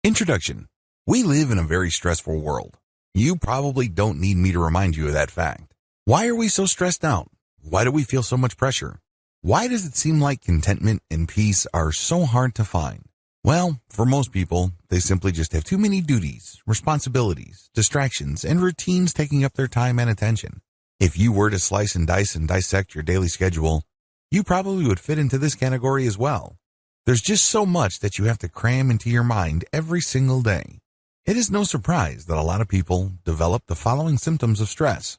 Introduction. We live in a very stressful world. You probably don't need me to remind you of that fact. Why are we so stressed out? Why do we feel so much pressure? Why does it seem like contentment and peace are so hard to find? Well, for most people, they simply just have too many duties, responsibilities, distractions, and routines taking up their time and attention. If you were to slice and dice and dissect your daily schedule, you probably would fit into this category as well. There's just so much that you have to cram into your mind every single day. It is no surprise that a lot of people develop the following symptoms of stress.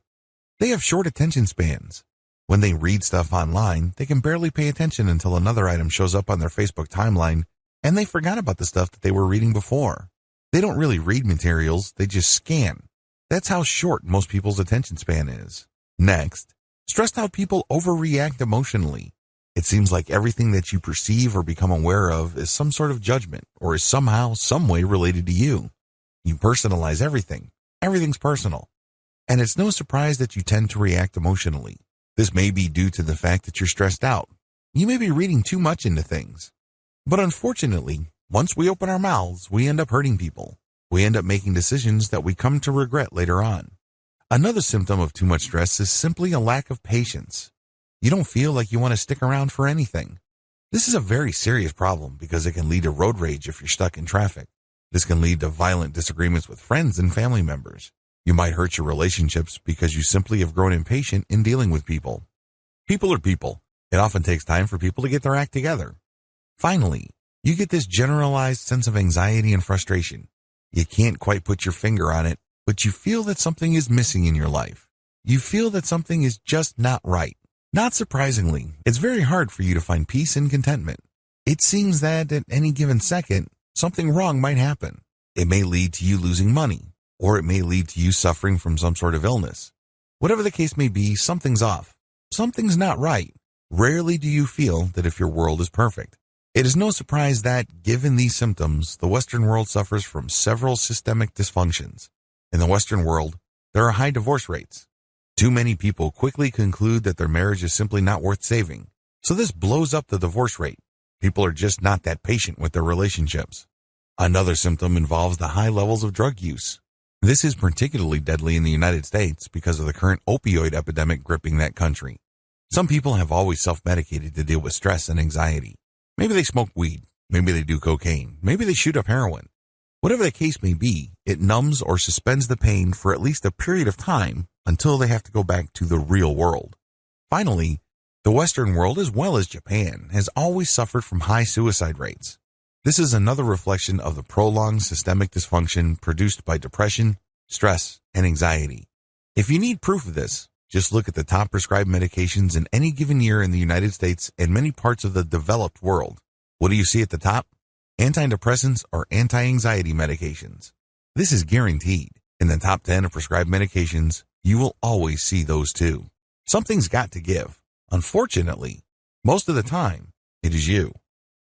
They have short attention spans. When they read stuff online, they can barely pay attention until another item shows up on their Facebook timeline, and they forgot about the stuff that they were reading before. They don't really read materials, they just scan. That's how short most people's attention span is. Next, stressed out people overreact emotionally. It seems like everything that you perceive or become aware of is some sort of judgment or is somehow, some way related to you. You personalize everything. Everything's personal. And it's no surprise that you tend to react emotionally. This may be due to the fact that you're stressed out. You may be reading too much into things. But unfortunately, once we open our mouths, we end up hurting people. We end up making decisions that we come to regret later on. Another symptom of too much stress is simply a lack of patience. You don't feel like you want to stick around for anything. This is a very serious problem because it can lead to road rage if you're stuck in traffic. This can lead to violent disagreements with friends and family members. You might hurt your relationships because you simply have grown impatient in dealing with people. People are people. It often takes time for people to get their act together. Finally, you get this generalized sense of anxiety and frustration. You can't quite put your finger on it, but you feel that something is missing in your life. You feel that something is just not right. Not surprisingly, it's very hard for you to find peace and contentment. It seems that at any given second, something wrong might happen. It may lead to you losing money, or it may lead to you suffering from some sort of illness. Whatever the case may be, something's off. Something's not right. Rarely do you feel that if your world is perfect. It is no surprise that, given these symptoms, the Western world suffers from several systemic dysfunctions. In the Western world, there are high divorce rates. Too many people quickly conclude that their marriage is simply not worth saving. So this blows up the divorce rate. People are just not that patient with their relationships. Another symptom involves the high levels of drug use. This is particularly deadly in the United States because of the current opioid epidemic gripping that country. Some people have always self-medicated to deal with stress and anxiety. Maybe they smoke weed. Maybe they do cocaine. Maybe they shoot up heroin. Whatever the case may be, it numbs or suspends the pain for at least a period of time until they have to go back to the real world. Finally, the Western world, as well as Japan, has always suffered from high suicide rates. This is another reflection of the prolonged systemic dysfunction produced by depression, stress, and anxiety. If you need proof of this, just look at the top prescribed medications in any given year in the United States and many parts of the developed world. What do you see at the top? Antidepressants or anti-anxiety medications. This is guaranteed. In the top 10 of prescribed medications, you will always see those too. Something's got to give. Unfortunately, most of the time, it is you.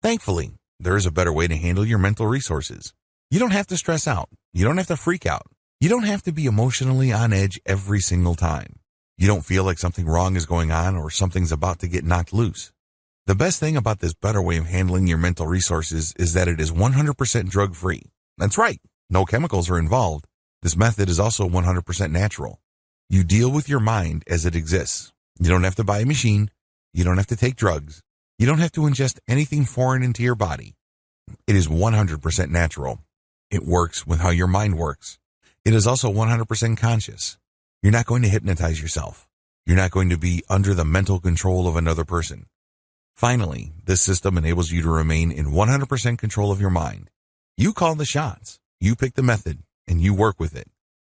Thankfully, there is a better way to handle your mental resources. You don't have to stress out. You don't have to freak out. You don't have to be emotionally on edge every single time. You don't feel like something wrong is going on or something's about to get knocked loose. The best thing about this better way of handling your mental resources is that it is 100% drug-free. That's right, no chemicals are involved. This method is also 100% natural. You deal with your mind as it exists. You don't have to buy a machine. You don't have to take drugs. You don't have to ingest anything foreign into your body. It is 100% natural. It works with how your mind works. It is also 100% conscious. You're not going to hypnotize yourself. You're not going to be under the mental control of another person. Finally, this system enables you to remain in 100% control of your mind. You call the shots. You pick the method, and you work with it.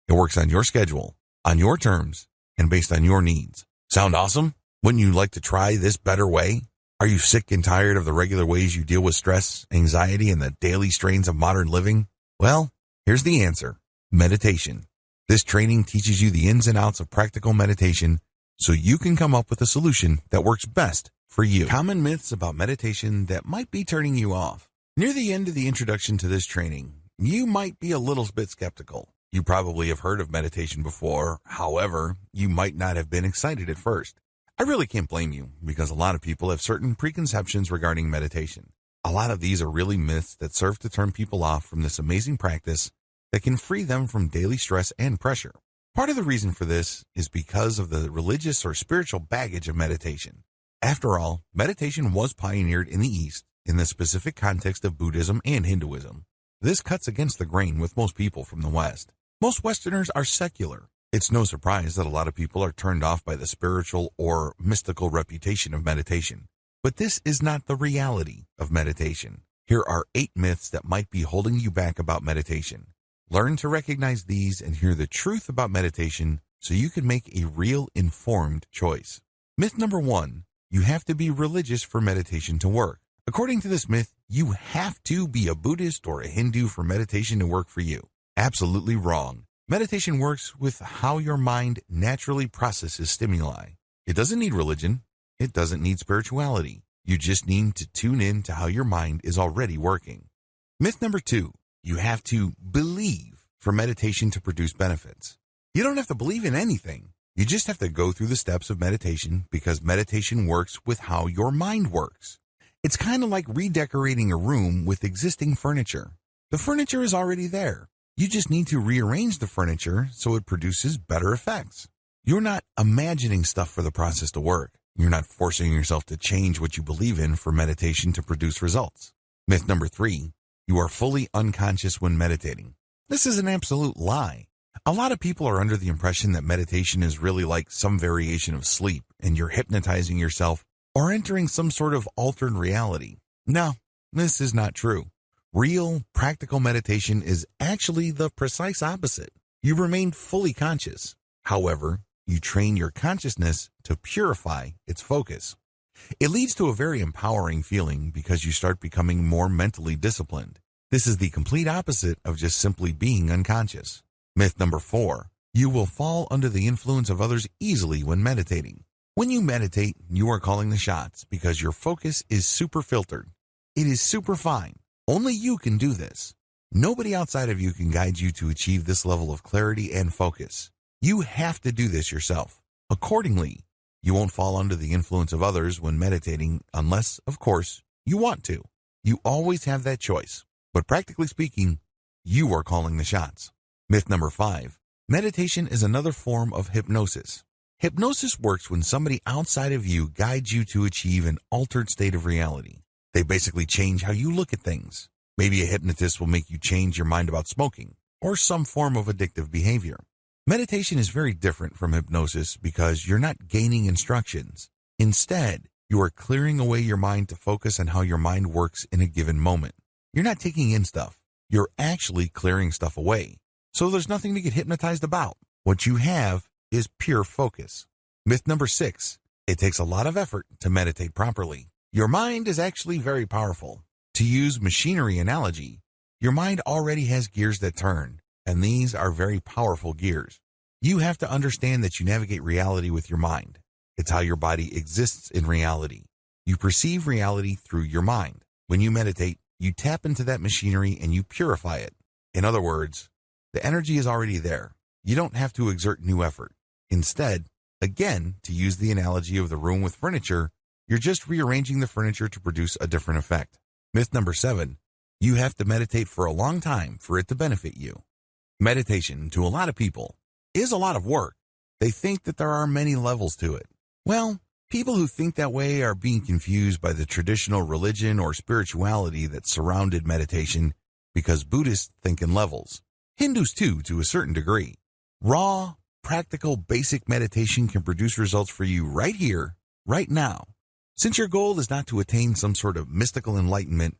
It works on your schedule, on your terms, and based on your needs. Sound awesome? Wouldn't you like to try this better way? Are you sick and tired of the regular ways you deal with stress, anxiety, and the daily strains of modern living? Well, here's the answer. Meditation. This training teaches you the ins and outs of practical meditation so you can come up with a solution that works best for you. Common myths about meditation that might be turning you off. Near the end of the introduction to this training, you might be a little bit skeptical. You probably have heard of meditation before. However, you might not have been excited at first. I really can't blame you because a lot of people have certain preconceptions regarding meditation. A lot of these are really myths that serve to turn people off from this amazing practice that can free them from daily stress and pressure. Part of the reason for this is because of the religious or spiritual baggage of meditation. After all, meditation was pioneered in the East in the specific context of Buddhism and Hinduism. This cuts against the grain with most people from the West. Most Westerners are secular. It's no surprise that a lot of people are turned off by the spiritual or mystical reputation of meditation. But this is not the reality of meditation. Here are 8 myths that might be holding you back about meditation. Learn to recognize these and hear the truth about meditation so you can make a real informed choice. Myth number 1, you have to be religious for meditation to work. According to this myth, you have to be a Buddhist or a Hindu for meditation to work for you. Absolutely wrong. Meditation works with how your mind naturally processes stimuli. It doesn't need religion. It doesn't need spirituality. You just need to tune in to how your mind is already working. Myth number 2, you have to believe for meditation to produce benefits. You don't have to believe in anything. You just have to go through the steps of meditation because meditation works with how your mind works. It's kind of like redecorating a room with existing furniture. The furniture is already there. You just need to rearrange the furniture so it produces better effects. You're not imagining stuff for the process to work. You're not forcing yourself to change what you believe in for meditation to produce results. Myth number 3, you are fully unconscious when meditating. This is an absolute lie. A lot of people are under the impression that meditation is really like some variation of sleep and you're hypnotizing yourself or entering some sort of altered reality. No, this is not true. Real, practical meditation is actually the precise opposite. You remain fully conscious. However, you train your consciousness to purify its focus. It leads to a very empowering feeling because you start becoming more mentally disciplined. This is the complete opposite of just simply being unconscious. Myth number 4, you will fall under the influence of others easily when meditating. When you meditate, you are calling the shots because your focus is super filtered. It is super fine. Only you can do this. Nobody outside of you can guide you to achieve this level of clarity and focus. You have to do this yourself. Accordingly, you won't fall under the influence of others when meditating unless, of course, you want to. You always have that choice. But practically speaking, you are calling the shots. Myth number 5, meditation is another form of hypnosis. Hypnosis works when somebody outside of you guides you to achieve an altered state of reality. They basically change how you look at things. Maybe a hypnotist will make you change your mind about smoking or some form of addictive behavior. Meditation is very different from hypnosis because you're not gaining instructions. Instead, you are clearing away your mind to focus on how your mind works in a given moment. You're not taking in stuff. You're actually clearing stuff away. So there's nothing to get hypnotized about. What you have is pure focus. Myth number 6, it takes a lot of effort to meditate properly. Your mind is actually very powerful. To use machinery analogy, your mind already has gears that turn, and these are very powerful gears. You have to understand that you navigate reality with your mind. It's how your body exists in reality. You perceive reality through your mind. When you meditate, you tap into that machinery and you purify it. In other words, the energy is already there. You don't have to exert new effort. Instead, again, to use the analogy of the room with furniture, you're just rearranging the furniture to produce a different effect. Myth number 7, you have to meditate for a long time for it to benefit you. Meditation, to a lot of people, is a lot of work. They think that there are many levels to it. Well, people who think that way are being confused by the traditional religion or spirituality that surrounded meditation because Buddhists think in levels. Hindus too, to a certain degree. Raw, practical, basic meditation can produce results for you right here, right now. Since your goal is not to attain some sort of mystical enlightenment,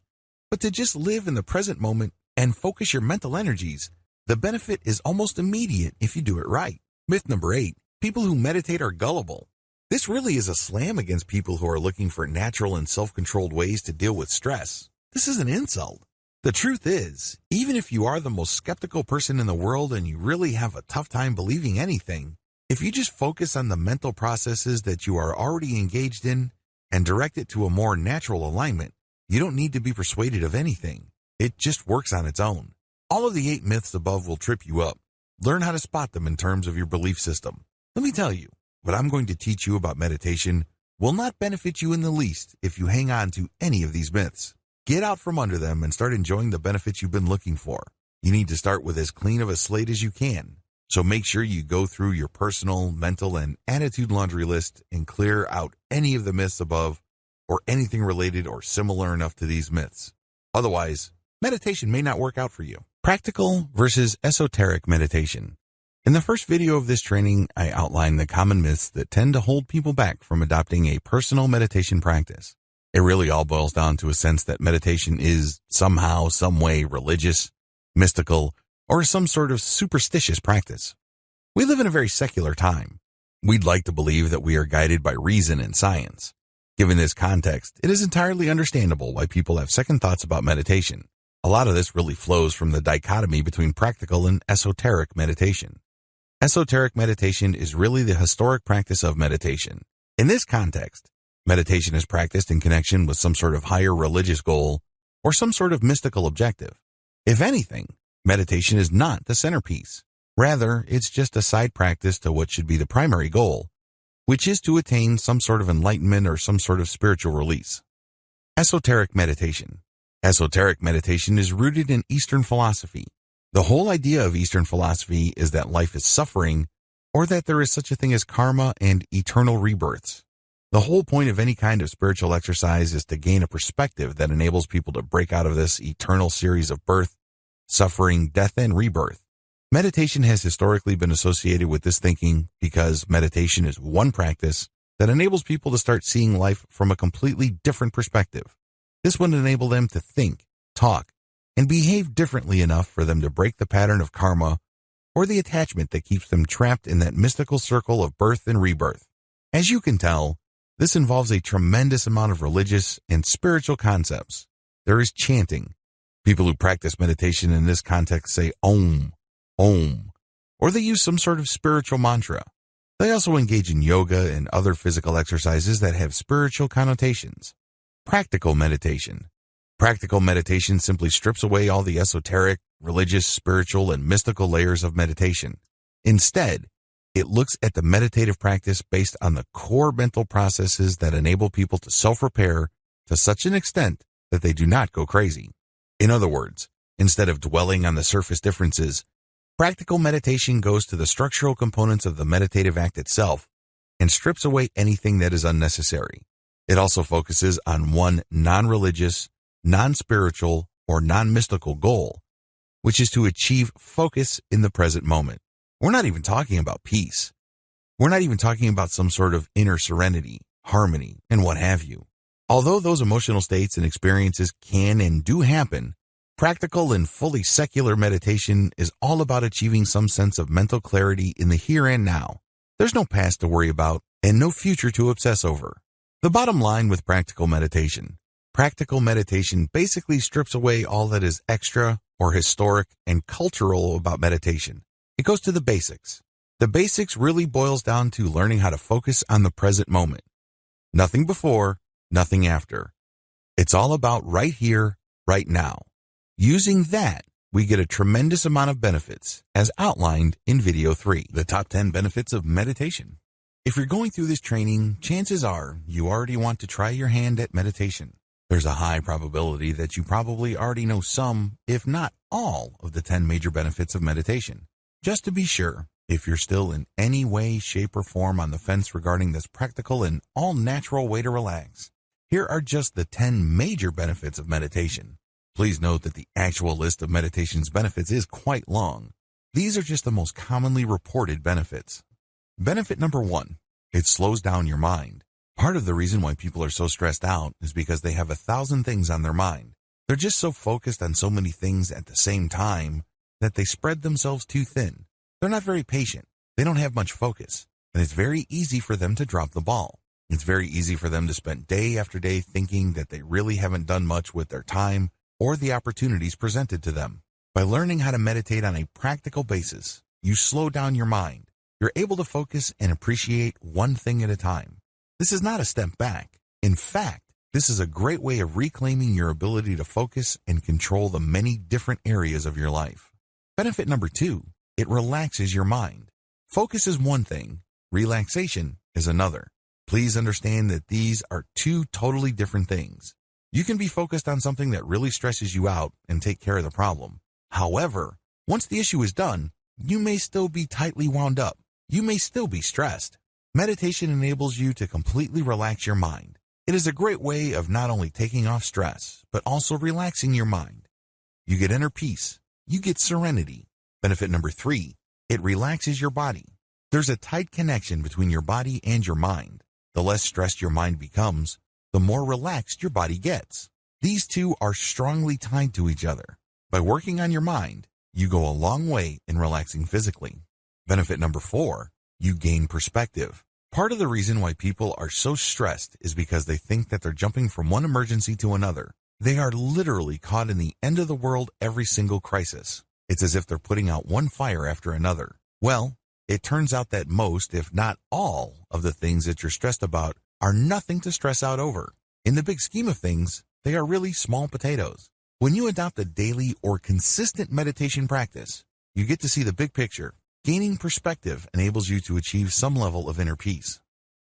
but to just live in the present moment and focus your mental energies, the benefit is almost immediate if you do it right. Myth number 8, people who meditate are gullible. This really is a slam against people who are looking for natural and self-controlled ways to deal with stress. This is an insult. The truth is, even if you are the most skeptical person in the world and you really have a tough time believing anything, if you just focus on the mental processes that you are already engaged in and direct it to a more natural alignment, you don't need to be persuaded of anything. It just works on its own. All of the 8 myths above will trip you up. Learn how to spot them in terms of your belief system. Let me tell you, what I'm going to teach you about meditation will not benefit you in the least if you hang on to any of these myths. Get out from under them and start enjoying the benefits you've been looking for. You need to start with as clean of a slate as you can. So make sure you go through your personal, mental, and attitude laundry list and clear out any of the myths above or anything related or similar enough to these myths. Otherwise, meditation may not work out for you. Practical versus esoteric meditation. In the first video of this training, I outlined the common myths that tend to hold people back from adopting a personal meditation practice. It really all boils down to a sense that meditation is somehow, some way religious, mystical, or some sort of superstitious practice. We live in a very secular time. We'd like to believe that we are guided by reason and science. Given this context, it is entirely understandable why people have second thoughts about meditation. A lot of this really flows from the dichotomy between practical and esoteric meditation. Esoteric meditation is really the historic practice of meditation. In this context, meditation is practiced in connection with some sort of higher religious goal or some sort of mystical objective. If anything, meditation is not the centerpiece. Rather, it's just a side practice to what should be the primary goal, which is to attain some sort of enlightenment or some sort of spiritual release. Esoteric meditation. Esoteric meditation is rooted in Eastern philosophy. The whole idea of Eastern philosophy is that life is suffering, or that there is such a thing as karma and eternal rebirths. The whole point of any kind of spiritual exercise is to gain a perspective that enables people to break out of this eternal series of birth, suffering, death, and rebirth. Meditation has historically been associated with this thinking because meditation is one practice that enables people to start seeing life from a completely different perspective. This would enable them to think, talk, and behave differently enough for them to break the pattern of karma or the attachment that keeps them trapped in that mystical circle of birth and rebirth. As you can tell, this involves a tremendous amount of religious and spiritual concepts. There is chanting. People who practice meditation in this context say Om, Om, or they use some sort of spiritual mantra. They also engage in yoga and other physical exercises that have spiritual connotations. Practical meditation. Practical meditation simply strips away all the esoteric, religious, spiritual, and mystical layers of meditation. Instead, it looks at the meditative practice based on the core mental processes that enable people to self-repair to such an extent that they do not go crazy. In other words, instead of dwelling on the surface differences, practical meditation goes to the structural components of the meditative act itself and strips away anything that is unnecessary. It also focuses on one non-religious, non-spiritual, or non-mystical goal, which is to achieve focus in the present moment. We're not even talking about peace. We're not even talking about some sort of inner serenity, harmony, and what have you. Although those emotional states and experiences can and do happen, practical and fully secular meditation is all about achieving some sense of mental clarity in the here and now. There's no past to worry about and no future to obsess over. The bottom line with practical meditation basically strips away all that is extra or historic and cultural about meditation. It goes to the basics. The basics really boils down to learning how to focus on the present moment. Nothing before, nothing after. It's all about right here, right now. Using that, we get a tremendous amount of benefits, as outlined in video 3, the top 10 benefits of meditation. If you're going through this training, chances are you already want to try your hand at meditation. There's a high probability that you probably already know some, if not all, of the 10 major benefits of meditation. Just to be sure, if you're still in any way, shape, or form on the fence regarding this practical and all-natural way to relax, here are just the 10 major benefits of meditation. Please note that the actual list of meditation's benefits is quite long. These are just the most commonly reported benefits. Benefit number 1, it slows down your mind. Part of the reason why people are so stressed out is because they have 1,000 things on their mind. They're just so focused on so many things at the same time that they spread themselves too thin. They're not very patient. They don't have much focus, and it's very easy for them to drop the ball. It's very easy for them to spend day after day thinking that they really haven't done much with their time or the opportunities presented to them. By learning how to meditate on a practical basis, you slow down your mind. You're able to focus and appreciate one thing at a time. This is not a step back. In fact, this is a great way of reclaiming your ability to focus and control the many different areas of your life. Benefit number 2, it relaxes your mind. Focus is one thing, relaxation is another. Please understand that these are two totally different things. You can be focused on something that really stresses you out and take care of the problem. However, once the issue is done, you may still be tightly wound up. You may still be stressed. Meditation enables you to completely relax your mind. It is a great way of not only taking off stress, but also relaxing your mind. You get inner peace. You get serenity. Benefit number 3, it relaxes your body. There's a tight connection between your body and your mind. The less stressed your mind becomes, the more relaxed your body gets. These two are strongly tied to each other. By working on your mind, you go a long way in relaxing physically. Benefit number 4, you gain perspective. Part of the reason why people are so stressed is because they think that they're jumping from one emergency to another. They are literally caught in the end of the world every single crisis. It's as if they're putting out one fire after another. Well, it turns out that most, if not all, of the things that you're stressed about are nothing to stress out over. In the big scheme of things, they are really small potatoes. When you adopt a daily or consistent meditation practice, you get to see the big picture. Gaining perspective enables you to achieve some level of inner peace.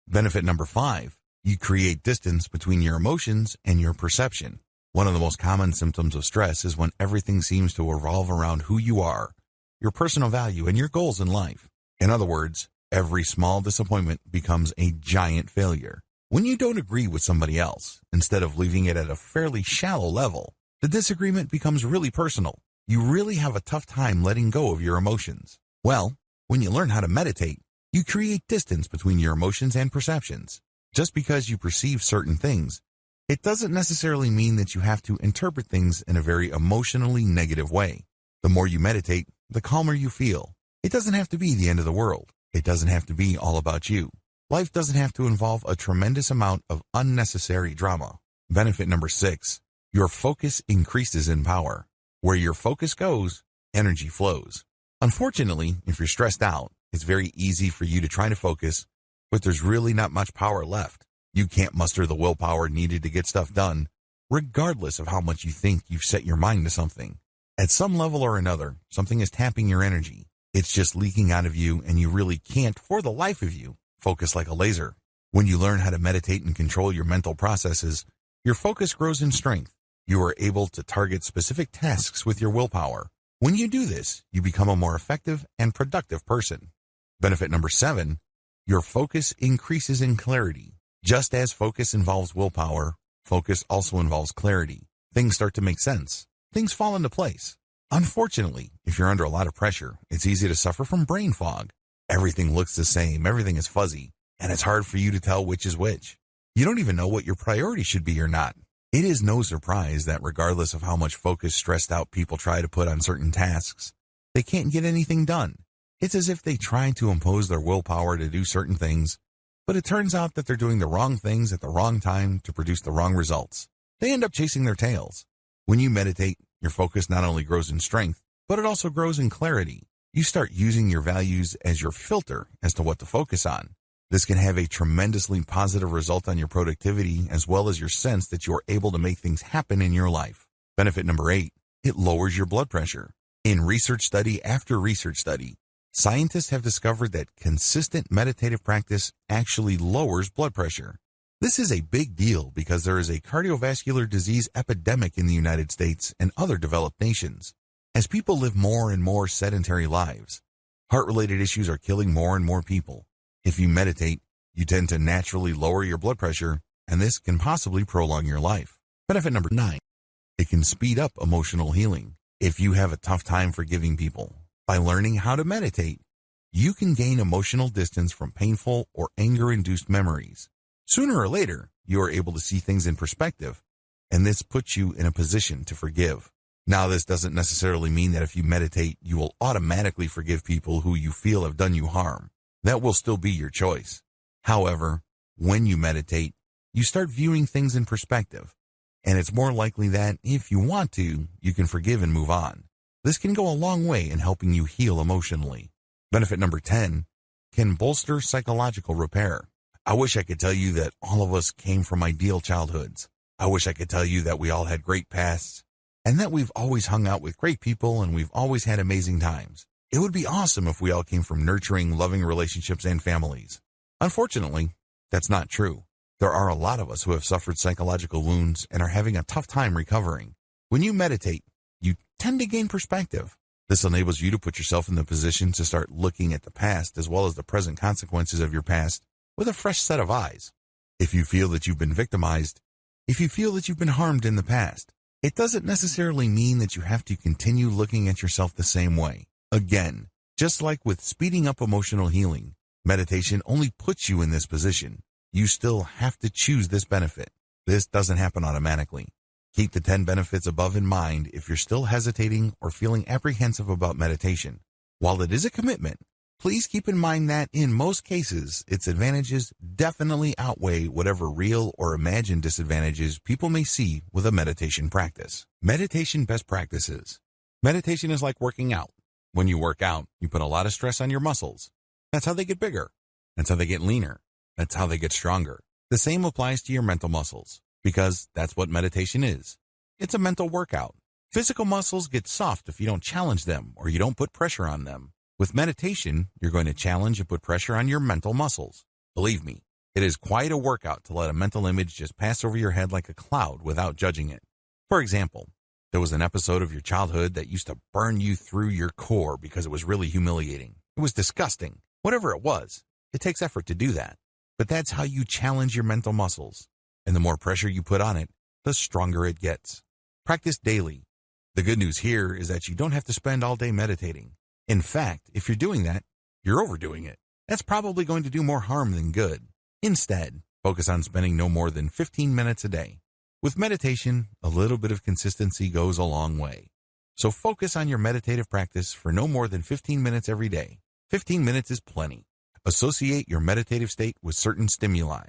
Benefit number 5, you create distance between your emotions and your perception. One of the most common symptoms of stress is when everything seems to revolve around who you are, your personal value, and your goals in life. In other words, every small disappointment becomes a giant failure. When you don't agree with somebody else, instead of leaving it at a fairly shallow level, the disagreement becomes really personal. You really have a tough time letting go of your emotions. Well, when you learn how to meditate, you create distance between your emotions and perceptions. Just because you perceive certain things, it doesn't necessarily mean that you have to interpret things in a very emotionally negative way. The more you meditate, the calmer you feel. It doesn't have to be the end of the world. It doesn't have to be all about you. Life doesn't have to involve a tremendous amount of unnecessary drama. Benefit number 6, your focus increases in power. Where your focus goes, energy flows. Unfortunately, if you're stressed out, it's very easy for you to try to focus, but there's really not much power left. You can't muster the willpower needed to get stuff done, regardless of how much you think you've set your mind to something. At some level or another, something is tapping your energy. It's just leaking out of you, and you really can't, for the life of you, focus like a laser. When you learn how to meditate and control your mental processes, your focus grows in strength. You are able to target specific tasks with your willpower. When you do this, you become a more effective and productive person. Benefit number 7, your focus increases in clarity. Just as focus involves willpower, focus also involves clarity. Things start to make sense. Things fall into place. Unfortunately, if you're under a lot of pressure, it's easy to suffer from brain fog. Everything looks the same, everything is fuzzy, and it's hard for you to tell which is which. You don't even know what your priority should be or not. It is no surprise that regardless of how much focus stressed out people try to put on certain tasks, they can't get anything done. It's as if they try to impose their willpower to do certain things, but it turns out that they're doing the wrong things at the wrong time to produce the wrong results. They end up chasing their tails. When you meditate, your focus not only grows in strength, but it also grows in clarity. You start using your values as your filter as to what to focus on. This can have a tremendously positive result on your productivity as well as your sense that you are able to make things happen in your life. Benefit number 8, it lowers your blood pressure. In research study after research study, scientists have discovered that consistent meditative practice actually lowers blood pressure. This is a big deal because there is a cardiovascular disease epidemic in the United States and other developed nations. As people live more and more sedentary lives, heart-related issues are killing more and more people. If you meditate, you tend to naturally lower your blood pressure, and this can possibly prolong your life. Benefit number 9, it can speed up emotional healing. If you have a tough time forgiving people, by learning how to meditate, you can gain emotional distance from painful or anger-induced memories. Sooner or later, you are able to see things in perspective, and this puts you in a position to forgive. Now, this doesn't necessarily mean that if you meditate, you will automatically forgive people who you feel have done you harm. That will still be your choice. However, when you meditate, you start viewing things in perspective, and it's more likely that, if you want to, you can forgive and move on. This can go a long way in helping you heal emotionally. Benefit number 10, can bolster psychological repair. I wish I could tell you that all of us came from ideal childhoods. I wish I could tell you that we all had great pasts, and that we've always hung out with great people and we've always had amazing times. It would be awesome if we all came from nurturing, loving relationships and families. Unfortunately, that's not true. There are a lot of us who have suffered psychological wounds and are having a tough time recovering. When you meditate, you tend to gain perspective. This enables you to put yourself in the position to start looking at the past as well as the present consequences of your past with a fresh set of eyes. If you feel that you've been victimized, if you feel that you've been harmed in the past, it doesn't necessarily mean that you have to continue looking at yourself the same way. Again, just like with speeding up emotional healing, meditation only puts you in this position. You still have to choose this benefit. This doesn't happen automatically. Keep the 10 benefits above in mind if you're still hesitating or feeling apprehensive about meditation. While it is a commitment, please keep in mind that in most cases, its advantages definitely outweigh whatever real or imagined disadvantages people may see with a meditation practice. Meditation best practices. Meditation is like working out. When you work out, you put a lot of stress on your muscles. That's how they get bigger. That's how they get leaner. That's how they get stronger. The same applies to your mental muscles, because that's what meditation is. It's a mental workout. Physical muscles get soft if you don't challenge them or you don't put pressure on them. With meditation, you're going to challenge and put pressure on your mental muscles. Believe me, it is quite a workout to let a mental image just pass over your head like a cloud without judging it. For example, there was an episode of your childhood that used to burn you through your core because it was really humiliating. It was disgusting. Whatever it was, it takes effort to do that. But that's how you challenge your mental muscles. And the more pressure you put on it, the stronger it gets. Practice daily. The good news here is that you don't have to spend all day meditating. In fact, if you're doing that, you're overdoing it. That's probably going to do more harm than good. Instead, focus on spending no more than 15 minutes a day. With meditation, a little bit of consistency goes a long way. So focus on your meditative practice for no more than 15 minutes every day. 15 minutes is plenty. Associate your meditative state with certain stimuli.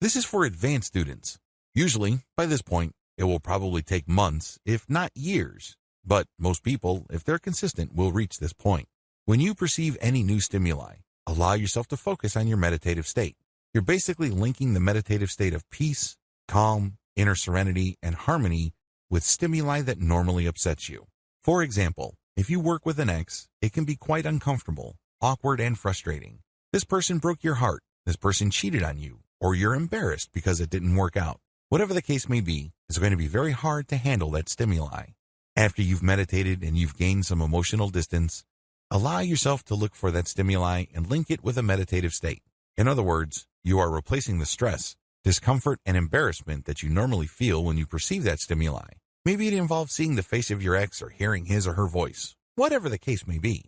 This is for advanced students. Usually, by this point, it will probably take months, if not years. But most people, if they're consistent, will reach this point. When you perceive any new stimuli, allow yourself to focus on your meditative state. You're basically linking the meditative state of peace, calm, inner serenity, and harmony with stimuli that normally upsets you. For example, if you work with an ex, it can be quite uncomfortable, awkward, and frustrating. This person broke your heart, this person cheated on you, or you're embarrassed because it didn't work out. Whatever the case may be, it's going to be very hard to handle that stimuli. After you've meditated and you've gained some emotional distance, allow yourself to look for that stimuli and link it with a meditative state. In other words, you are replacing the stress, discomfort, and embarrassment that you normally feel when you perceive that stimuli. Maybe it involves seeing the face of your ex or hearing his or her voice, whatever the case may be.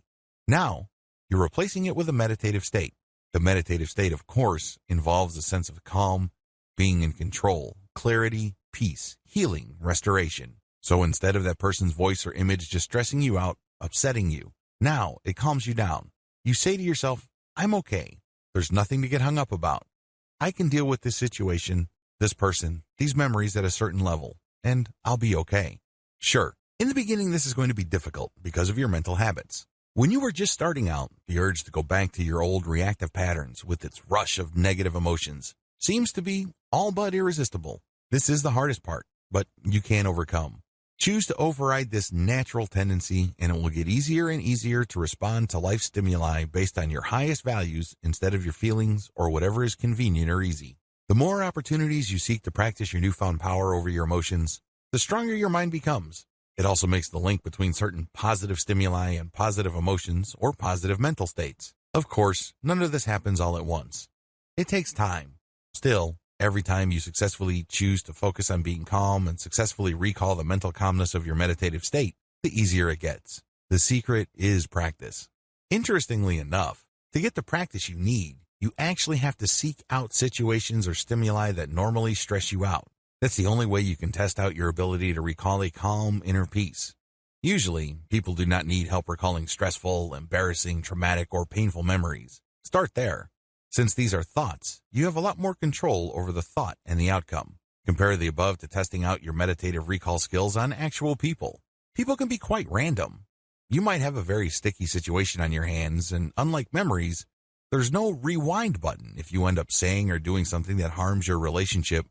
Now, you're replacing it with a meditative state. The meditative state, of course, involves a sense of calm, being in control, clarity, peace, healing, restoration. So instead of that person's voice or image just stressing you out, upsetting you, now it calms you down. You say to yourself, I'm okay. There's nothing to get hung up about. I can deal with this situation, this person, these memories at a certain level, and I'll be okay. Sure, in the beginning this is going to be difficult because of your mental habits. When you were just starting out, the urge to go back to your old reactive patterns with its rush of negative emotions seems to be all but irresistible. This is the hardest part, but you can overcome. Choose to override this natural tendency, and it will get easier and easier to respond to life stimuli based on your highest values instead of your feelings or whatever is convenient or easy. The more opportunities you seek to practice your newfound power over your emotions, the stronger your mind becomes. It also makes the link between certain positive stimuli and positive emotions or positive mental states. Of course, none of this happens all at once. It takes time. Still, every time you successfully choose to focus on being calm and successfully recall the mental calmness of your meditative state, the easier it gets. The secret is practice. Interestingly enough, to get the practice you need, you actually have to seek out situations or stimuli that normally stress you out. That's the only way you can test out your ability to recall a calm inner peace. Usually, people do not need help recalling stressful, embarrassing, traumatic, or painful memories. Start there. Since these are thoughts, you have a lot more control over the thought and the outcome. Compare the above to testing out your meditative recall skills on actual people. People can be quite random. You might have a very sticky situation on your hands, and unlike memories, there's no rewind button if you end up saying or doing something that harms your relationship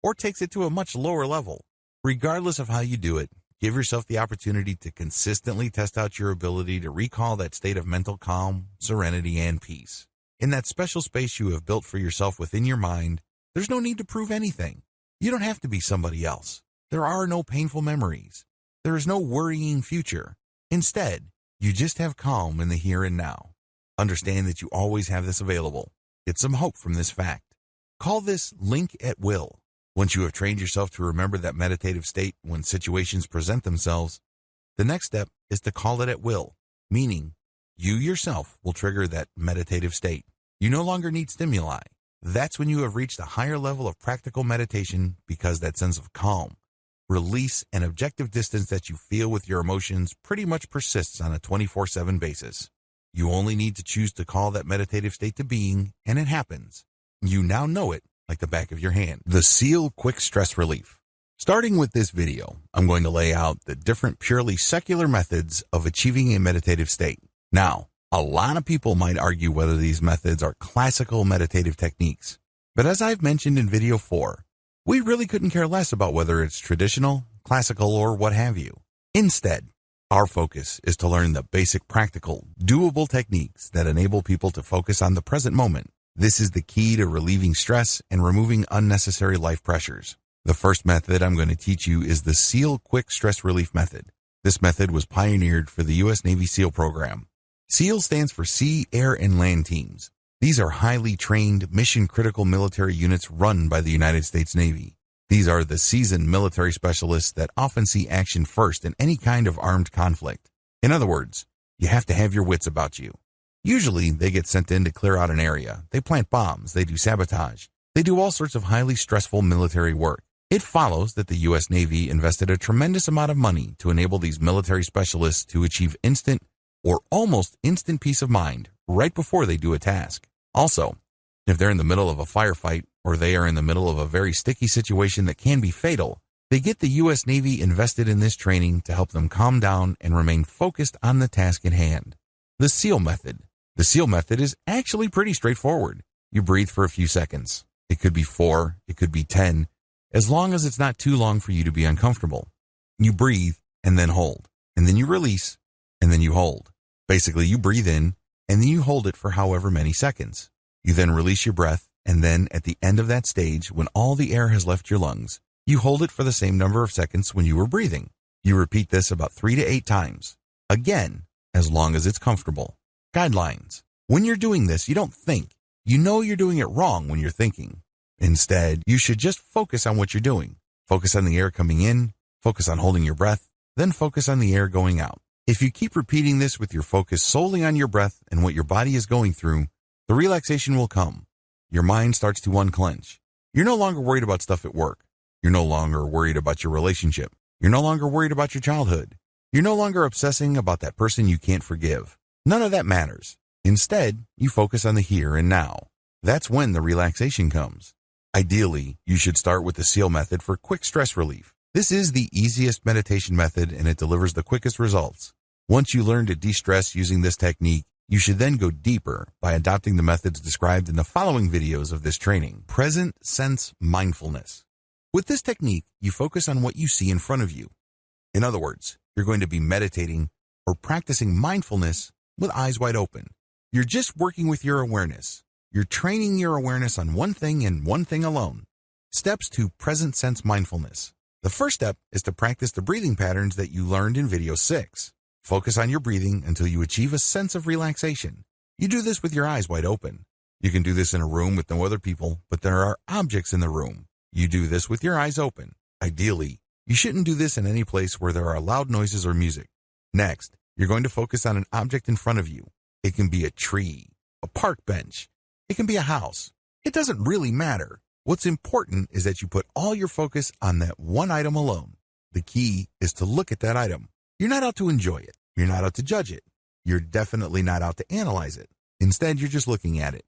or takes it to a much lower level. Regardless of how you do it, give yourself the opportunity to consistently test out your ability to recall that state of mental calm, serenity, and peace. In that special space you have built for yourself within your mind, There's no need to prove anything. You don't have to be somebody else. There are no painful memories. There is no worrying future. Instead, you just have calm in the here and now. Understand that you always have this available. Get some hope from this fact. Call this link at will. Once you have trained yourself to remember that meditative state when situations present themselves, the next step is to call it at will, meaning you yourself will trigger that meditative state. You no longer need stimuli. That's when you have reached a higher level of practical meditation, because that sense of calm, release, and objective distance that you feel with your emotions pretty much persists on a 24/7 basis. You only need to choose to call that meditative state to being, and it happens. You now know it like the back of your hand. The SEAL Quick Stress Relief. Starting with this video, I'm going to lay out the different purely secular methods of achieving a meditative state. Now, a lot of people might argue whether these methods are classical meditative techniques, but as I've mentioned in video 4, we really couldn't care less about whether it's traditional, classical, or what have you. Instead, our focus is to learn the basic practical, doable techniques that enable people to focus on the present moment. This is the key to relieving stress and removing unnecessary life pressures. The first method I'm going to teach you is the SEAL Quick Stress Relief Method. This method was pioneered for the U.S. Navy SEAL program. SEAL stands for Sea, Air, and Land Teams. These are highly trained, mission-critical military units run by the United States Navy. These are the seasoned military specialists that often see action first in any kind of armed conflict. In other words, you have to have your wits about you. Usually, they get sent in to clear out an area. They plant bombs. They do sabotage. They do all sorts of highly stressful military work. It follows that the U.S. Navy invested a tremendous amount of money to enable these military specialists to achieve instant or almost instant peace of mind right before they do a task. Also, if they're in the middle of a firefight or they are in the middle of a very sticky situation that can be fatal, they get the U.S. Navy invested in this training to help them calm down and remain focused on the task at hand. The SEAL method. The SEAL method is actually pretty straightforward. You breathe for a few seconds. It could be 4, it could be 10, as long as it's not too long for you to be uncomfortable. You breathe and then hold, and then you release, and then you hold. Basically, you breathe in, and then you hold it for however many seconds. You then release your breath, and then at the end of that stage, when all the air has left your lungs, you hold it for the same number of seconds when you were breathing. You repeat this about 3 to 8 times. Again, as long as it's comfortable. Guidelines. When you're doing this, you don't think. You know you're doing it wrong when you're thinking. Instead, you should just focus on what you're doing. Focus on the air coming in, focus on holding your breath, then focus on the air going out. If you keep repeating this with your focus solely on your breath and what your body is going through, the relaxation will come. Your mind starts to unclench. You're no longer worried about stuff at work. You're no longer worried about your relationship. You're no longer worried about your childhood. You're no longer obsessing about that person you can't forgive. None of that matters. Instead, you focus on the here and now. That's when the relaxation comes. Ideally, you should start with the SEAL method for quick stress relief. This is the easiest meditation method and it delivers the quickest results. Once you learn to de-stress using this technique, you should then go deeper by adopting the methods described in the following videos of this training. Present sense mindfulness. With this technique, you focus on what you see in front of you. In other words, you're going to be meditating or practicing mindfulness with eyes wide open. You're just working with your awareness. You're training your awareness on one thing and one thing alone. Steps to present sense mindfulness. The first step is to practice the breathing patterns that you learned in video 6. Focus on your breathing until you achieve a sense of relaxation. You do this with your eyes wide open. You can do this in a room with no other people, but there are objects in the room. You do this with your eyes open. Ideally, you shouldn't do this in any place where there are loud noises or music. Next, you're going to focus on an object in front of you. It can be a tree, a park bench. It can be a house. It doesn't really matter. What's important is that you put all your focus on that one item alone. The key is to look at that item. You're not out to enjoy it. You're not out to judge it. You're definitely not out to analyze it. Instead, you're just looking at it.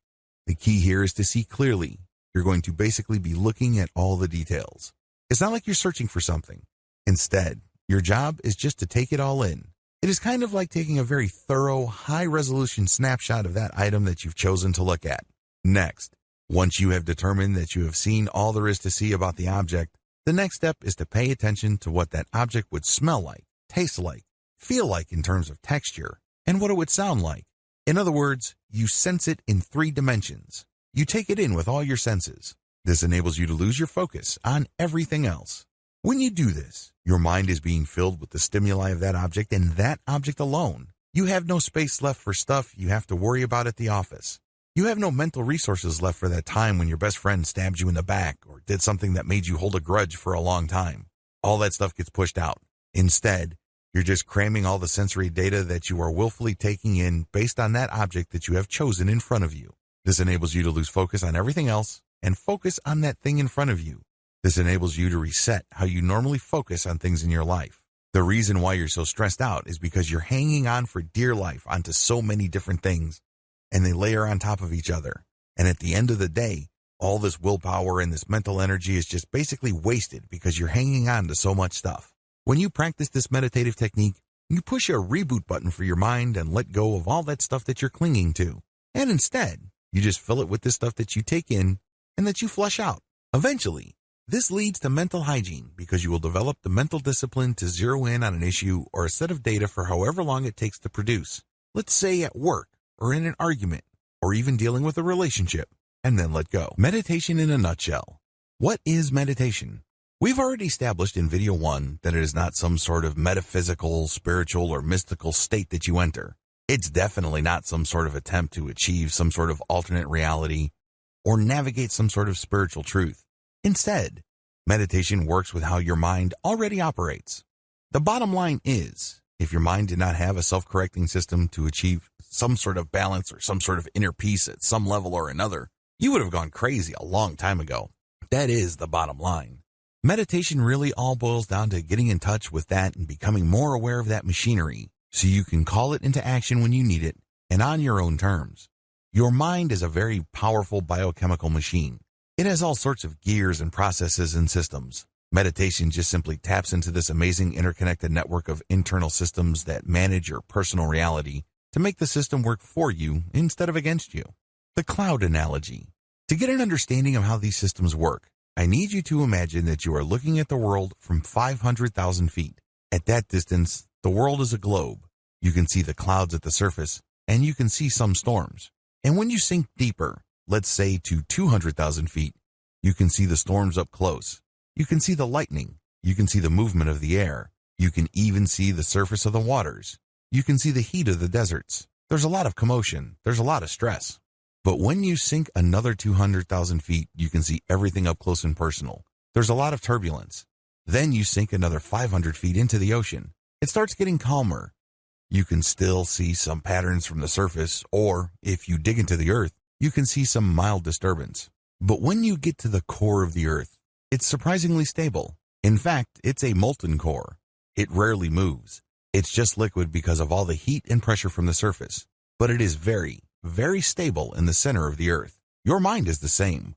The key here is to see clearly. You're going to basically be looking at all the details. It's not like you're searching for something. Instead, your job is just to take it all in. It is kind of like taking a very thorough, high-resolution snapshot of that item that you've chosen to look at. Next, once you have determined that you have seen all there is to see about the object, the next step is to pay attention to what that object would smell like, taste like, feel like in terms of texture, and what it would sound like. In other words, you sense it in 3 dimensions. You take it in with all your senses. This enables you to lose your focus on everything else. When you do this, your mind is being filled with the stimuli of that object and that object alone. You have no space left for stuff you have to worry about at the office. You have no mental resources left for that time when your best friend stabbed you in the back or did something that made you hold a grudge for a long time. All that stuff gets pushed out. Instead, you're just cramming all the sensory data that you are willfully taking in based on that object that you have chosen in front of you. This enables you to lose focus on everything else and focus on that thing in front of you. This enables you to reset how you normally focus on things in your life. The reason why you're so stressed out is because you're hanging on for dear life onto so many different things, and they layer on top of each other. And at the end of the day, all this willpower and this mental energy is just basically wasted because you're hanging on to so much stuff. When you practice this meditative technique, you push a reboot button for your mind and let go of all that stuff that you're clinging to. And instead, you just fill it with the stuff that you take in and that you flush out. Eventually, this leads to mental hygiene because you will develop the mental discipline to zero in on an issue or a set of data for however long it takes to produce. Let's say at work or in an argument or even dealing with a relationship, and then let go. Meditation in a nutshell. What is meditation? We've already established in video 1 that it is not some sort of metaphysical, spiritual, or mystical state that you enter. It's definitely not some sort of attempt to achieve some sort of alternate reality or navigate some sort of spiritual truth. Instead, meditation works with how your mind already operates. The bottom line is, if your mind did not have a self-correcting system to achieve some sort of balance or some sort of inner peace at some level or another, you would have gone crazy a long time ago. That is the bottom line. Meditation really all boils down to getting in touch with that and becoming more aware of that machinery so you can call it into action when you need it and on your own terms. Your mind is a very powerful biochemical machine. It has all sorts of gears and processes and systems. Meditation just simply taps into this amazing interconnected network of internal systems that manage your personal reality to make the system work for you instead of against you. The cloud analogy. To get an understanding of how these systems work, I need you to imagine that you are looking at the world from 500,000 feet. At that distance, the world is a globe. You can see the clouds at the surface, and you can see some storms. And when you sink deeper, let's say to 200,000 feet, you can see the storms up close. You can see the lightning. You can see the movement of the air. You can even see the surface of the waters. You can see the heat of the deserts. There's a lot of commotion. There's a lot of stress. But when you sink another 200,000 feet, you can see everything up close and personal. There's a lot of turbulence. Then you sink another 500 feet into the ocean. It starts getting calmer. You can still see some patterns from the surface, or if you dig into the earth, you can see some mild disturbance. But when you get to the core of the earth, it's surprisingly stable. In fact, it's a molten core. It rarely moves. It's just liquid because of all the heat and pressure from the surface. But it is very, very stable in the center of the earth. Your mind is the same.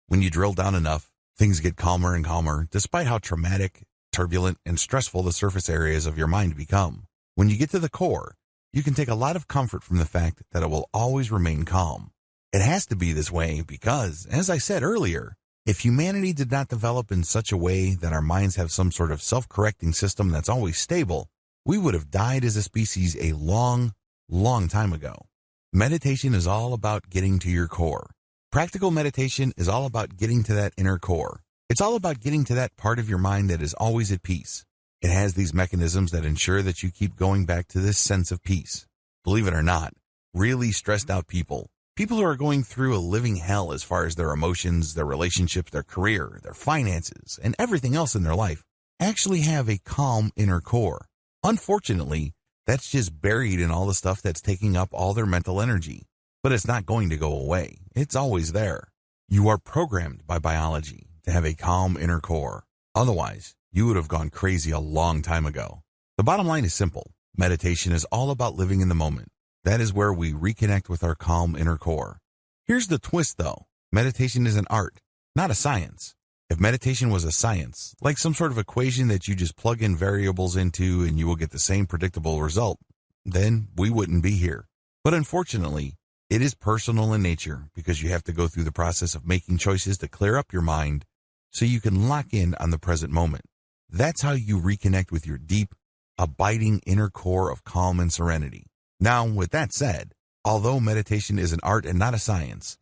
When you drill down enough, things get calmer and calmer, despite how traumatic, turbulent, and stressful the surface areas of your mind become. When you get to the core, you can take a lot of comfort from the fact that it will always remain calm. It has to be this way because, as I said earlier, if humanity did not develop in such a way that our minds have some sort of self-correcting system that's always stable, we would have died as a species a long, long time ago. Meditation is all about getting to your core. Practical meditation is all about getting to that inner core. It's all about getting to that part of your mind that is always at peace. It has these mechanisms that ensure that you keep going back to this sense of peace. Believe it or not, really stressed out people who are going through a living hell as far as their emotions, their relationships, their career, their finances, and everything else in their life, actually have a calm inner core. Unfortunately, that's just buried in all the stuff that's taking up all their mental energy. But it's not going to go away. It's always there. You are programmed by biology to have a calm inner core. Otherwise, you would have gone crazy a long time ago. The bottom line is simple. Meditation is all about living in the moment. That is where we reconnect with our calm inner core. Here's the twist, though. Meditation is an art, not a science. If meditation was a science, like some sort of equation that you just plug in variables into and you will get the same predictable result, then we wouldn't be here. But unfortunately, it is personal in nature because you have to go through the process of making choices to clear up your mind so you can lock in on the present moment. That's how you reconnect with your deep, abiding inner core of calm and serenity. Now, with that said, although meditation is an art and not a science,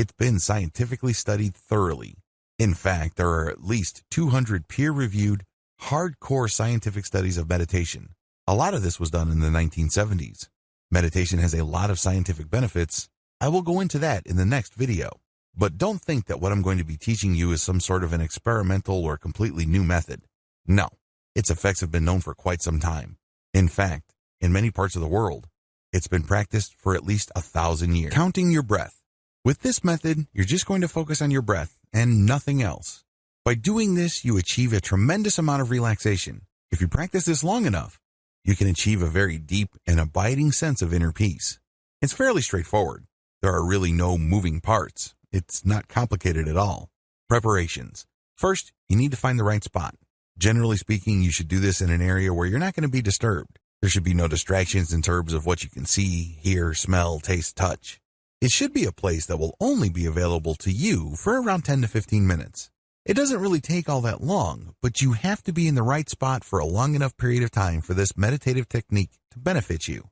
It's been scientifically studied thoroughly. In fact, there are at least 200 peer-reviewed, hardcore scientific studies of meditation. A lot of this was done in the 1970s. Meditation has a lot of scientific benefits. I will go into that in the next video. But don't think that what I'm going to be teaching you is some sort of an experimental or completely new method. No, its effects have been known for quite some time. In fact, in many parts of the world, it's been practiced for at least 1,000 years. Counting your breath. With this method, you're just going to focus on your breath and nothing else. By doing this, you achieve a tremendous amount of relaxation. If you practice this long enough, you can achieve a very deep and abiding sense of inner peace. It's fairly straightforward. There are really no moving parts. It's not complicated at all. Preparations. First, you need to find the right spot. Generally speaking, you should do this in an area where you're not going to be disturbed. There should be no distractions in terms of what you can see, hear, smell, taste, touch. It should be a place that will only be available to you for around 10 to 15 minutes. It doesn't really take all that long, but you have to be in the right spot for a long enough period of time for this meditative technique to benefit you.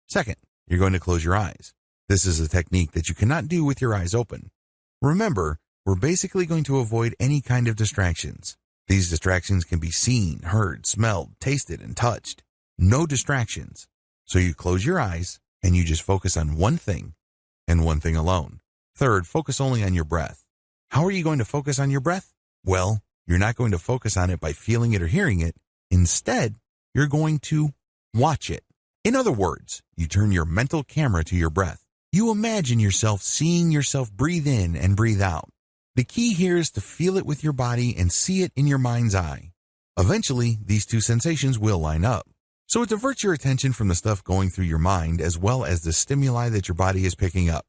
Second, you're going to close your eyes. This is a technique that you cannot do with your eyes open. Remember, we're basically going to avoid any kind of distractions. These distractions can be seen, heard, smelled, tasted, and touched. No distractions. So you close your eyes and you just focus on one thing and one thing alone. Third, focus only on your breath. How are you going to focus on your breath? Well, you're not going to focus on it by feeling it or hearing it. Instead, you're going to watch it. In other words, you turn your mental camera to your breath. You imagine yourself seeing yourself breathe in and breathe out. The key here is to feel it with your body and see it in your mind's eye. Eventually, these two sensations will line up. So it diverts your attention from the stuff going through your mind as well as the stimuli that your body is picking up.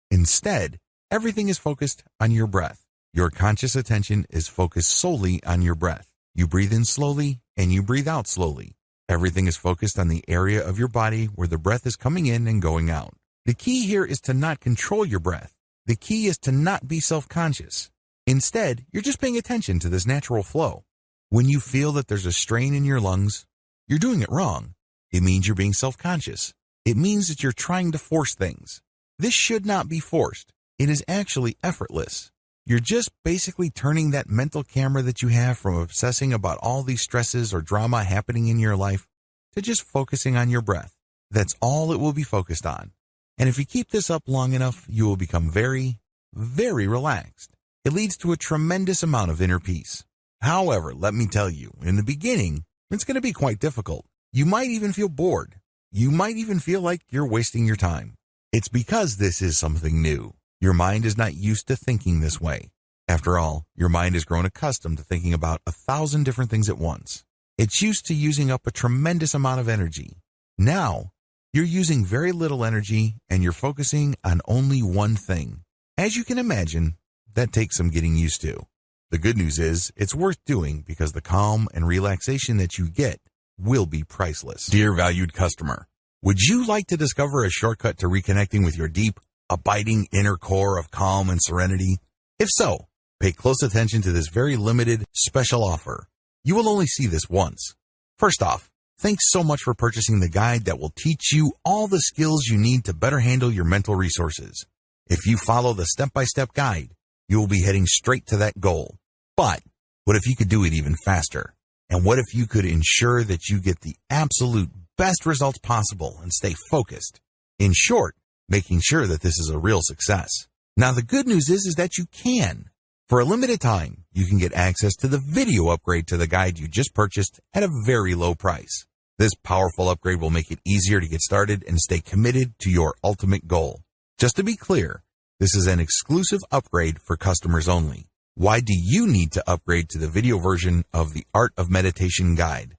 Instead, everything is focused on your breath. Your conscious attention is focused solely on your breath. You breathe in slowly and you breathe out slowly. Everything is focused on the area of your body where the breath is coming in and going out. The key here is to not control your breath. The key is to not be self-conscious. Instead, you're just paying attention to this natural flow. When you feel that there's a strain in your lungs, you're doing it wrong. It means you're being self-conscious. It means that you're trying to force things. This should not be forced. It is actually effortless. You're just basically turning that mental camera that you have from obsessing about all these stresses or drama happening in your life to just focusing on your breath. That's all it will be focused on. And if you keep this up long enough, you will become very, very relaxed. It leads to a tremendous amount of inner peace. However, let me tell you, in the beginning, it's going to be quite difficult. You might even feel bored. You might even feel like you're wasting your time. It's because this is something new. Your mind is not used to thinking this way. After all, your mind has grown accustomed to thinking about 1,000 different things at once. It's used to using up a tremendous amount of energy. Now, you're using very little energy and you're focusing on only one thing. As you can imagine, that takes some getting used to. The good news is it's worth doing because the calm and relaxation that you get will be priceless. Dear valued customer, would you like to discover a shortcut to reconnecting with your deep, abiding inner core of calm and serenity? If so, pay close attention to this very limited, special offer. You will only see this once. First off, thanks so much for purchasing the guide that will teach you all the skills you need to better handle your mental resources. If you follow the step-by-step guide, you will be heading straight to that goal. But what if you could do it even faster? And what if you could ensure that you get the absolute best results possible and stay focused? In short, making sure that this is a real success. Now, the good news is that you can. For a limited time, you can get access to the video upgrade to the guide you just purchased at a very low price. This powerful upgrade will make it easier to get started and stay committed to your ultimate goal. Just to be clear, this is an exclusive upgrade for customers only. Why do you need to upgrade to the video version of the Art of Meditation guide?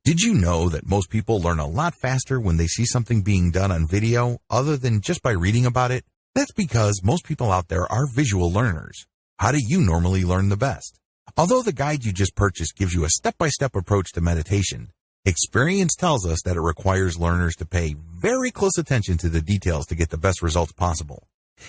Did you know that most people learn a lot faster when they see something being done on video other than just by reading about it? That's because most people out there are visual learners. How do you normally learn the best? Although the guide you just purchased gives you a step-by-step approach to meditation, experience tells us that it requires learners to pay very close attention to the details to get the best results possible.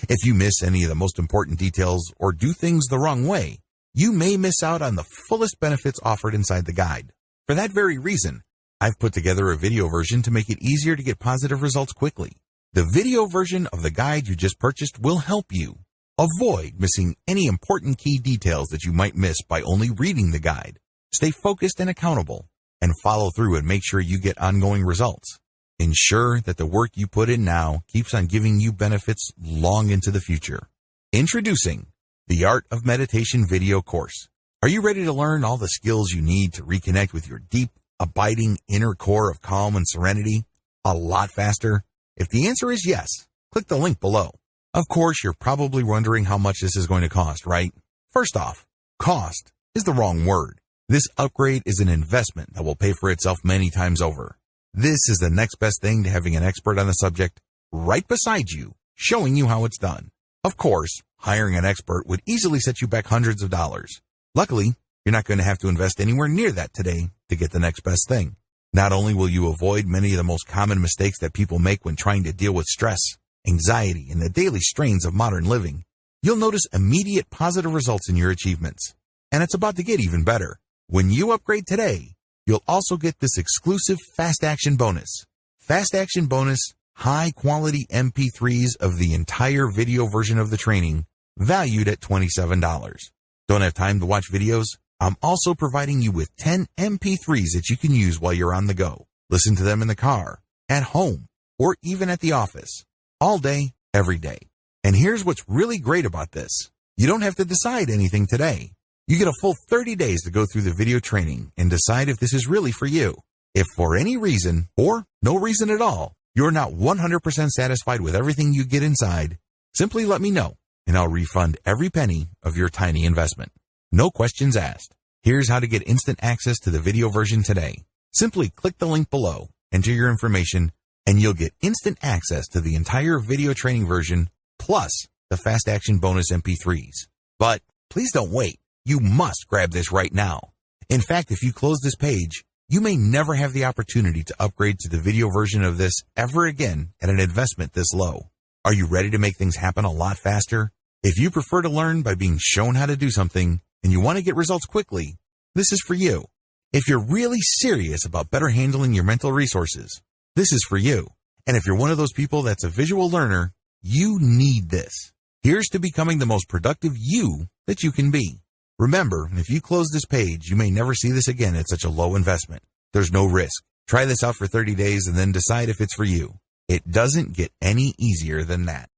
If you miss any of the most important details or do things the wrong way, you may miss out on the fullest benefits offered inside the guide. For that very reason, I've put together a video version to make it easier to get positive results quickly. The video version of the guide you just purchased will help you. Avoid missing any important key details that you might miss by only reading the guide. Stay focused and accountable, and follow through and make sure you get ongoing results. Ensure that the work you put in now keeps on giving you benefits long into the future. Introducing the Art of Meditation video course. Are you ready to learn all the skills you need to reconnect with your deep, abiding inner core of calm and serenity a lot faster? If the answer is yes, click the link below. Of course, you're probably wondering how much this is going to cost, right? First off, cost is the wrong word. This upgrade is an investment that will pay for itself many times over. This is the next best thing to having an expert on the subject right beside you, showing you how it's done. Of course, hiring an expert would easily set you back hundreds of dollars. Luckily, you're not going to have to invest anywhere near that today to get the next best thing. Not only will you avoid many of the most common mistakes that people make when trying to deal with stress, anxiety, and the daily strains of modern living, you'll notice immediate positive results in your achievements. And it's about to get even better. When you upgrade today, you'll also get this exclusive Fast Action bonus. Fast Action bonus, high-quality MP3s of the entire video version of the training, valued at $27. Don't have time to watch videos? I'm also providing you with 10 MP3s that you can use while you're on the go. Listen to them in the car, at home, or even at the office. All day, every day. And here's what's really great about this. You don't have to decide anything today. You get a full 30 days to go through the video training and decide if this is really for you. If for any reason, or no reason at all, you're not 100% satisfied with everything you get inside, simply let me know, and I'll refund every penny of your tiny investment. No questions asked. Here's how to get instant access to the video version today. Simply click the link below, enter your information, and you'll get instant access to the entire video training version, plus the Fast Action bonus MP3s. But please don't wait. You must grab this right now. In fact, if you close this page, you may never have the opportunity to upgrade to the video version of this ever again at an investment this low. Are you ready to make things happen a lot faster? If you prefer to learn by being shown how to do something and you want to get results quickly, this is for you. If you're really serious about better handling your mental resources, this is for you. And if you're one of those people that's a visual learner, you need this. Here's to becoming the most productive you that you can be. Remember, if you close this page, you may never see this again at such a low investment. There's no risk. Try this out for 30 days and then decide if it's for you. It doesn't get any easier than that.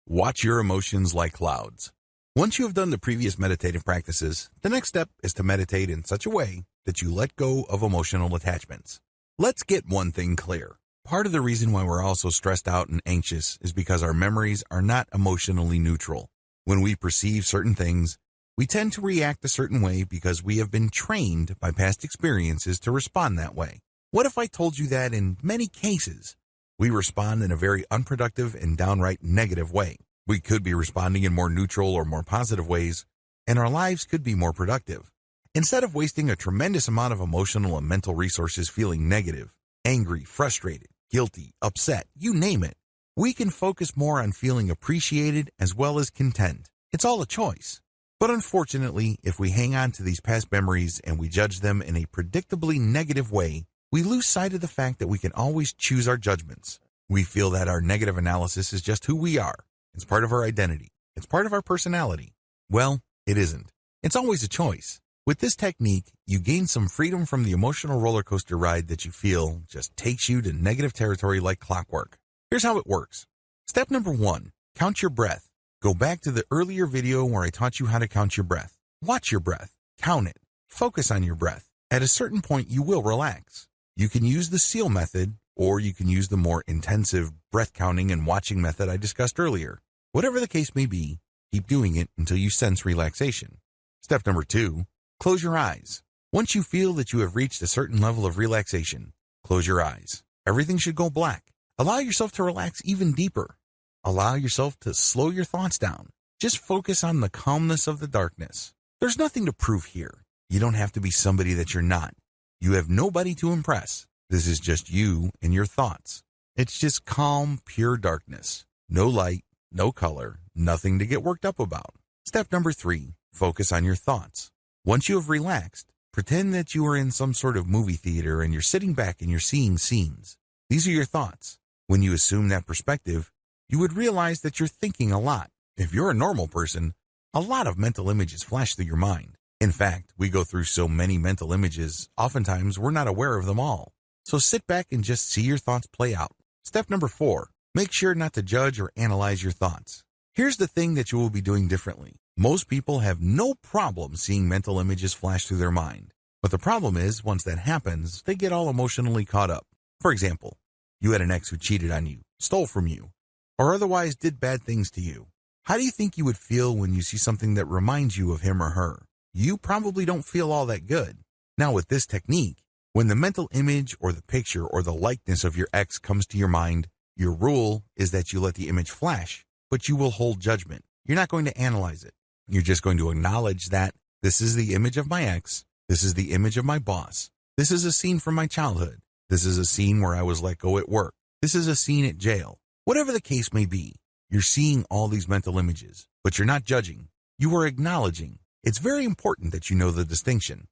Watch your emotions like clouds. Once you have done the previous meditative practices, the next step is to meditate in such a way that you let go of emotional attachments. Let's get one thing clear. Part of the reason why we're all so stressed out and anxious is because our memories are not emotionally neutral. When we perceive certain things, we tend to react a certain way because we have been trained by past experiences to respond that way. What if I told you that in many cases, we respond in a very unproductive and downright negative way? We could be responding in more neutral or more positive ways, and our lives could be more productive. Instead of wasting a tremendous amount of emotional and mental resources feeling negative, angry, frustrated, guilty, upset, you name it, we can focus more on feeling appreciated as well as content. It's all a choice. But unfortunately, if we hang on to these past memories and we judge them in a predictably negative way, we lose sight of the fact that we can always choose our judgments. We feel that our negative analysis is just who we are. It's part of our identity. It's part of our personality. Well, it isn't. It's always a choice. With this technique, you gain some freedom from the emotional roller coaster ride that you feel just takes you to negative territory like clockwork. Here's how it works. Step number 1, count your breath. Go back to the earlier video where I taught you how to count your breath. Watch your breath. Count it. Focus on your breath. At a certain point, you will relax. You can use the SEAL method, or you can use the more intensive breath counting and watching method I discussed earlier. Whatever the case may be, keep doing it until you sense relaxation. Step number 2, close your eyes. Once you feel that you have reached a certain level of relaxation, close your eyes. Everything should go black. Allow yourself to relax even deeper. Allow yourself to slow your thoughts down. Just focus on the calmness of the darkness. There's nothing to prove here. You don't have to be somebody that you're not. You have nobody to impress. This is just you and your thoughts. It's just calm, pure darkness. No light, no color, nothing to get worked up about. Step number 3, focus on your thoughts. Once you have relaxed, pretend that you are in some sort of movie theater and you're sitting back and you're seeing scenes. These are your thoughts. When you assume that perspective, you would realize that you're thinking a lot. If you're a normal person, a lot of mental images flash through your mind. In fact, we go through so many mental images, oftentimes we're not aware of them all. So sit back and just see your thoughts play out. Step number 4, make sure not to judge or analyze your thoughts. Here's the thing that you will be doing differently. Most people have no problem seeing mental images flash through their mind. But the problem is, once that happens, they get all emotionally caught up. For example, you had an ex who cheated on you, stole from you, or otherwise did bad things to you. How do you think you would feel when you see something that reminds you of him or her? You probably don't feel all that good. Now with this technique, when the mental image or the picture or the likeness of your ex comes to your mind, your rule is that you let the image flash, but you will hold judgment. You're not going to analyze it. You're just going to acknowledge that this is the image of my ex, this is the image of my boss, this is a scene from my childhood, this is a scene where I was let go at work, this is a scene at jail. Whatever the case may be, you're seeing all these mental images, but you're not judging. You are acknowledging. It's very important that you know the distinction.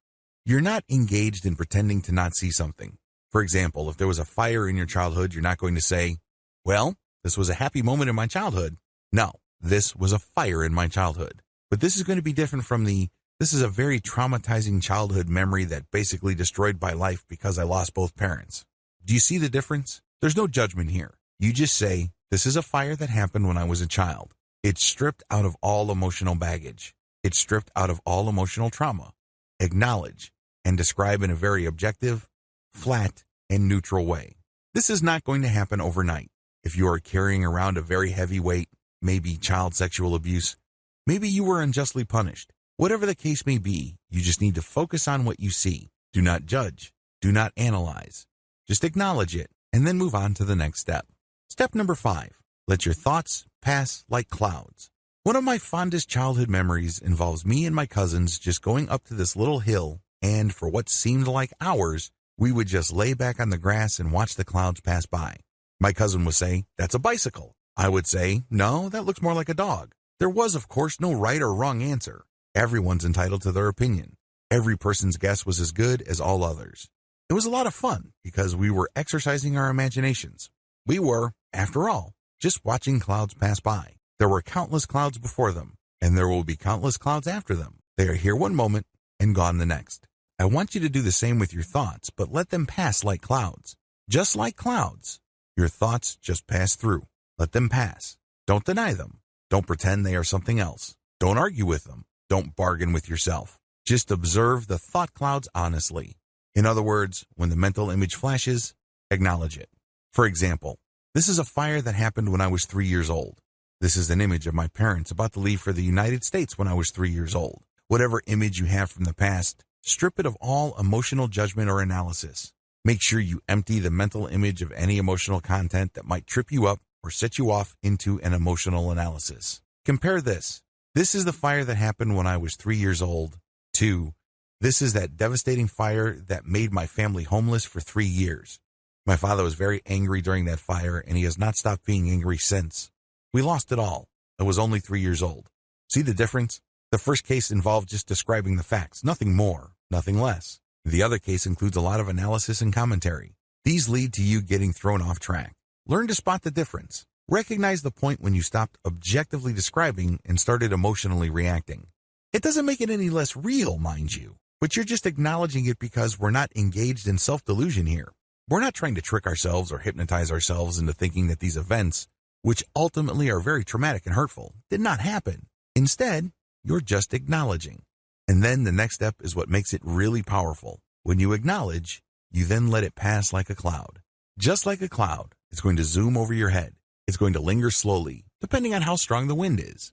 You're not engaged in pretending to not see something. For example, if there was a fire in your childhood, you're not going to say, well, this was a happy moment in my childhood. No, this was a fire in my childhood. But this is going to be different from this is a very traumatizing childhood memory that basically destroyed my life because I lost both parents. Do you see the difference? There's no judgment here. You just say, this is a fire that happened when I was a child. It's stripped out of all emotional baggage. It's stripped out of all emotional trauma. Acknowledge and describe in a very objective, flat, and neutral way. This is not going to happen overnight. If you are carrying around a very heavy weight, maybe child sexual abuse, maybe you were unjustly punished. Whatever the case may be, you just need to focus on what you see. Do not judge. Do not analyze. Just acknowledge it and then move on to the next step. Step number 5, let your thoughts pass like clouds. One of my fondest childhood memories involves me and my cousins just going up to this little hill, and for what seemed like hours, we would just lay back on the grass and watch the clouds pass by. My cousin would say, that's a bicycle. I would say, no, that looks more like a dog. There was, of course, no right or wrong answer. Everyone's entitled to their opinion. Every person's guess was as good as all others. It was a lot of fun because we were exercising our imaginations. We were, after all, just watching clouds pass by. There were countless clouds before them, and there will be countless clouds after them. They are here one moment and gone the next. I want you to do the same with your thoughts, but let them pass like clouds. Just like clouds, your thoughts just pass through. Let them pass. Don't deny them. Don't pretend they are something else. Don't argue with them. Don't bargain with yourself. Just observe the thought clouds honestly. In other words, when the mental image flashes, acknowledge it. For example, this is a fire that happened when I was 3 years old. This is an image of my parents about to leave for the United States when I was 3 years old. Whatever image you have from the past, strip it of all emotional judgment or analysis. Make sure you empty the mental image of any emotional content that might trip you up or set you off into an emotional analysis. Compare this. This is the fire that happened when I was 3 years old. 2. This is that devastating fire that made my family homeless for 3 years. My father was very angry during that fire, and he has not stopped being angry since. We lost it all. I was only 3 years old. See the difference? The first case involved just describing the facts, nothing more, nothing less. The other case includes a lot of analysis and commentary. These lead to you getting thrown off track. Learn to spot the difference. Recognize the point when you stopped objectively describing and started emotionally reacting. It doesn't make it any less real, mind you, but you're just acknowledging it because we're not engaged in self-delusion here. We're not trying to trick ourselves or hypnotize ourselves into thinking that these events, which ultimately are very traumatic and hurtful, did not happen. Instead, you're just acknowledging. And then the next step is what makes it really powerful. When you acknowledge, you then let it pass like a cloud. Just like a cloud, it's going to zoom over your head. It's going to linger slowly, depending on how strong the wind is.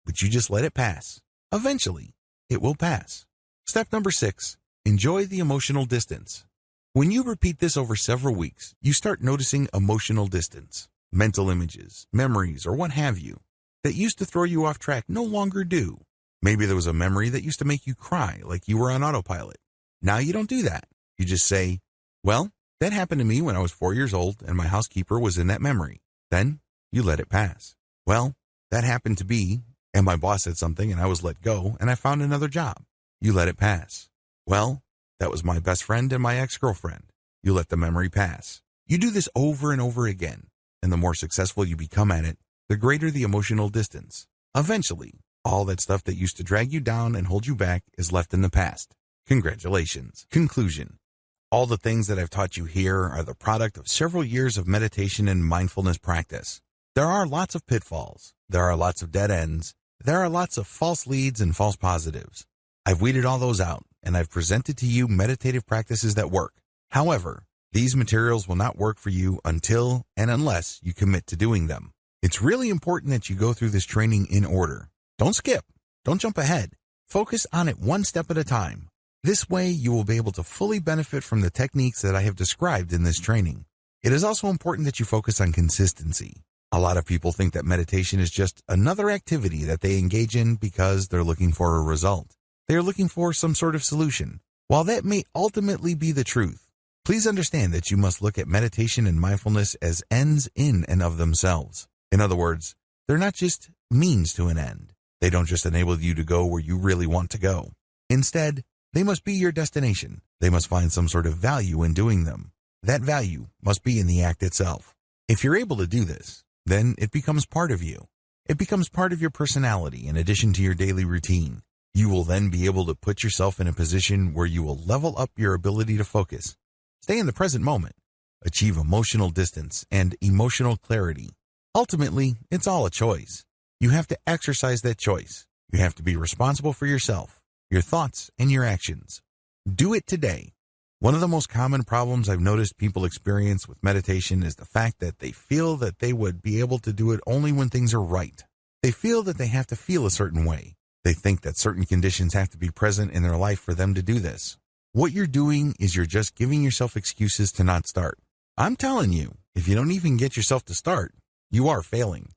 But you just let it pass. Eventually, it will pass. Step number 6, enjoy the emotional distance. When you repeat this over several weeks, you start noticing emotional distance. Mental images, memories, or what have you, that used to throw you off track no longer do. Maybe there was a memory that used to make you cry like you were on autopilot. Now you don't do that. You just say, well, that happened to me when I was 4 years old and my housekeeper was in that memory. Then you let it pass. Well, that happened to be, and my boss said something and I was let go and I found another job. You let it pass. Well, that was my best friend and my ex-girlfriend. You let the memory pass. You do this over and over again, and the more successful you become at it, the greater the emotional distance. Eventually, all that stuff that used to drag you down and hold you back is left in the past. Congratulations. Conclusion. All the things that I've taught you here are the product of several years of meditation and mindfulness practice. There are lots of pitfalls. There are lots of dead ends. There are lots of false leads and false positives. I've weeded all those out, and I've presented to you meditative practices that work. However, these materials will not work for you until and unless you commit to doing them. It's really important that you go through this training in order. Don't skip. Don't jump ahead. Focus on it one step at a time. This way, you will be able to fully benefit from the techniques that I have described in this training. It is also important that you focus on consistency. A lot of people think that meditation is just another activity that they engage in because they're looking for a result. They are looking for some sort of solution. While that may ultimately be the truth, please understand that you must look at meditation and mindfulness as ends in and of themselves. In other words, they're not just means to an end. They don't just enable you to go where you really want to go. Instead, they must be your destination. They must find some sort of value in doing them. That value must be in the act itself. If you're able to do this, then it becomes part of you. It becomes part of your personality in addition to your daily routine. You will then be able to put yourself in a position where you will level up your ability to focus, stay in the present moment, achieve emotional distance and emotional clarity. Ultimately, it's all a choice. You have to exercise that choice. You have to be responsible for yourself, your thoughts, and your actions. Do it today. One of the most common problems I've noticed people experience with meditation is the fact that they feel that they would be able to do it only when things are right. They feel that they have to feel a certain way. They think that certain conditions have to be present in their life for them to do this. What you're doing is you're just giving yourself excuses to not start. I'm telling you, if you don't even get yourself to start, you are failing.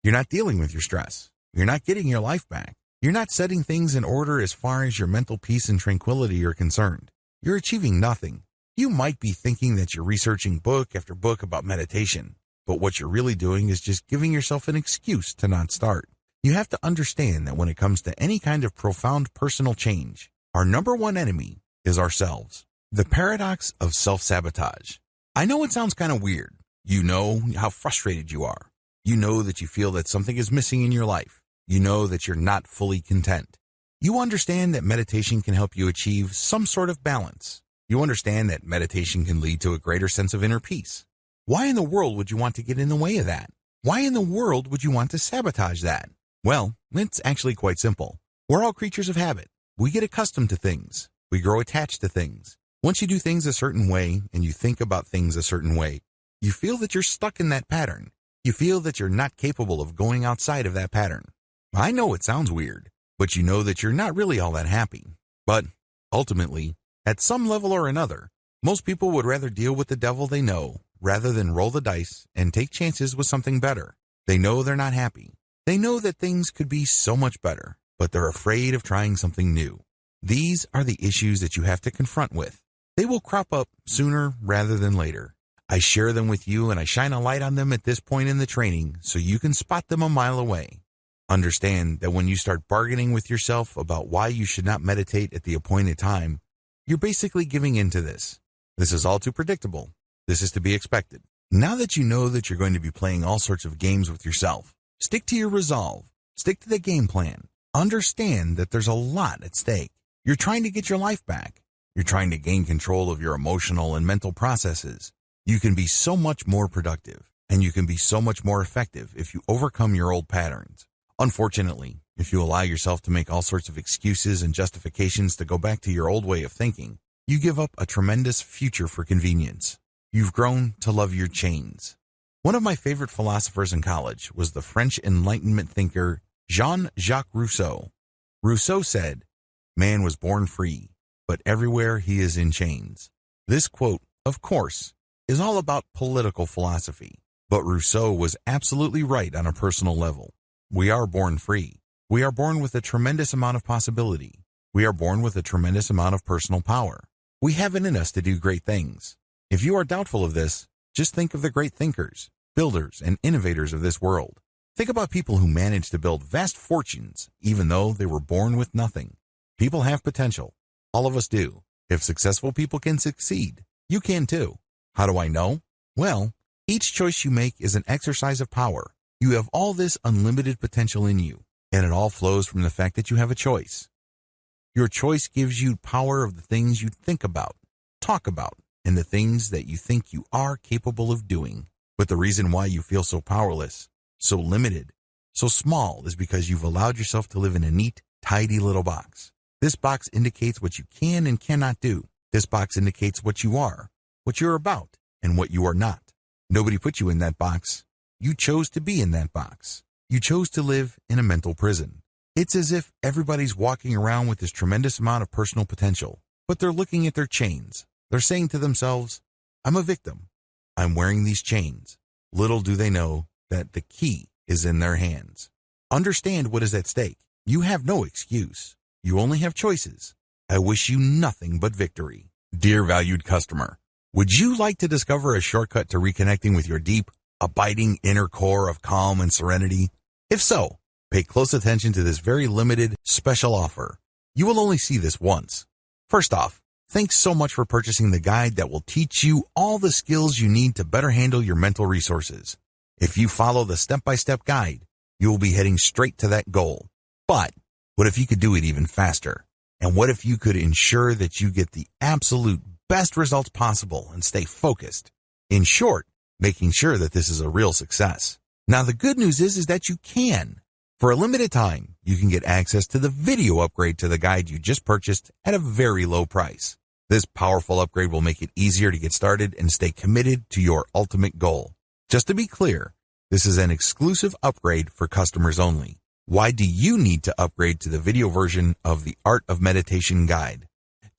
You're not dealing with your stress. You're not getting your life back. You're not setting things in order as far as your mental peace and tranquility are concerned. You're achieving nothing. You might be thinking that you're researching book after book about meditation, but what you're really doing is just giving yourself an excuse to not start. You have to understand that when it comes to any kind of profound personal change, our number one enemy is ourselves. The paradox of self-sabotage. I know it sounds kind of weird. You know how frustrated you are. You know that you feel that something is missing in your life. You know that you're not fully content. You understand that meditation can help you achieve some sort of balance. You understand that meditation can lead to a greater sense of inner peace. Why in the world would you want to get in the way of that? Why in the world would you want to sabotage that? Well, it's actually quite simple. We're all creatures of habit. We get accustomed to things. We grow attached to things. Once you do things a certain way and you think about things a certain way, you feel that you're stuck in that pattern. You feel that you're not capable of going outside of that pattern. I know it sounds weird, but you know that you're not really all that happy. But ultimately, at some level or another, most people would rather deal with the devil they know rather than roll the dice and take chances with something better. They know they're not happy. They know that things could be so much better, but they're afraid of trying something new. These are the issues that you have to confront with. They will crop up sooner rather than later. I share them with you and I shine a light on them at this point in the training so you can spot them a mile away. Understand that when you start bargaining with yourself about why you should not meditate at the appointed time, you're basically giving in to this. This is all too predictable. This is to be expected. Now that you know that you're going to be playing all sorts of games with yourself, stick to your resolve. Stick to the game plan. Understand that there's a lot at stake. You're trying to get your life back. You're trying to gain control of your emotional and mental processes. You can be so much more productive, and you can be so much more effective if you overcome your old patterns. Unfortunately, if you allow yourself to make all sorts of excuses and justifications to go back to your old way of thinking, you give up a tremendous future for convenience. You've grown to love your chains. One of my favorite philosophers in college was the French Enlightenment thinker Jean-Jacques Rousseau. Rousseau said, "Man was born free, but everywhere he is in chains." This quote, of course, is all about political philosophy, but Rousseau was absolutely right on a personal level. We are born free. We are born with a tremendous amount of possibility. We are born with a tremendous amount of personal power. We have it in us to do great things. If you are doubtful of this, just think of the great thinkers, builders, and innovators of this world. Think about people who managed to build vast fortunes, even though they were born with nothing. People have potential. All of us do. If successful people can succeed, you can too. How do I know? Well, each choice you make is an exercise of power. You have all this unlimited potential in you, And it all flows from the fact that you have a choice. Your choice gives you power of the things you think about, talk about, and the things that you think you are capable of doing. But the reason why you feel so powerless, so limited, so small is because you've allowed yourself to live in a neat, tidy little box. This box indicates what you can and cannot do. This box indicates what you are, what you're about, and what you are not. Nobody put you in that box. You chose to be in that box. You chose to live in a mental prison. It's as if everybody's walking around with this tremendous amount of personal potential, but they're looking at their chains. They're saying to themselves, I'm a victim. I'm wearing these chains. Little do they know that the key is in their hands. Understand what is at stake. You have no excuse. You only have choices. I wish you nothing but victory. Dear valued customer, would you like to discover a shortcut to reconnecting with your deep, abiding inner core of calm and serenity? If so, pay close attention to this very limited, special offer. You will only see this once. First off, thanks so much for purchasing the guide that will teach you all the skills you need to better handle your mental resources. If you follow the step-by-step guide, you will be heading straight to that goal. But what if you could do it even faster? And what if you could ensure that you get the absolute best results possible and stay focused? In short, making sure that this is a real success. Now, the good news is that you can. For a limited time, you can get access to the video upgrade to the guide you just purchased at a very low price. This powerful upgrade will make it easier to get started and stay committed to your ultimate goal. Just to be clear, this is an exclusive upgrade for customers only. Why do you need to upgrade to the video version of the Art of Meditation guide?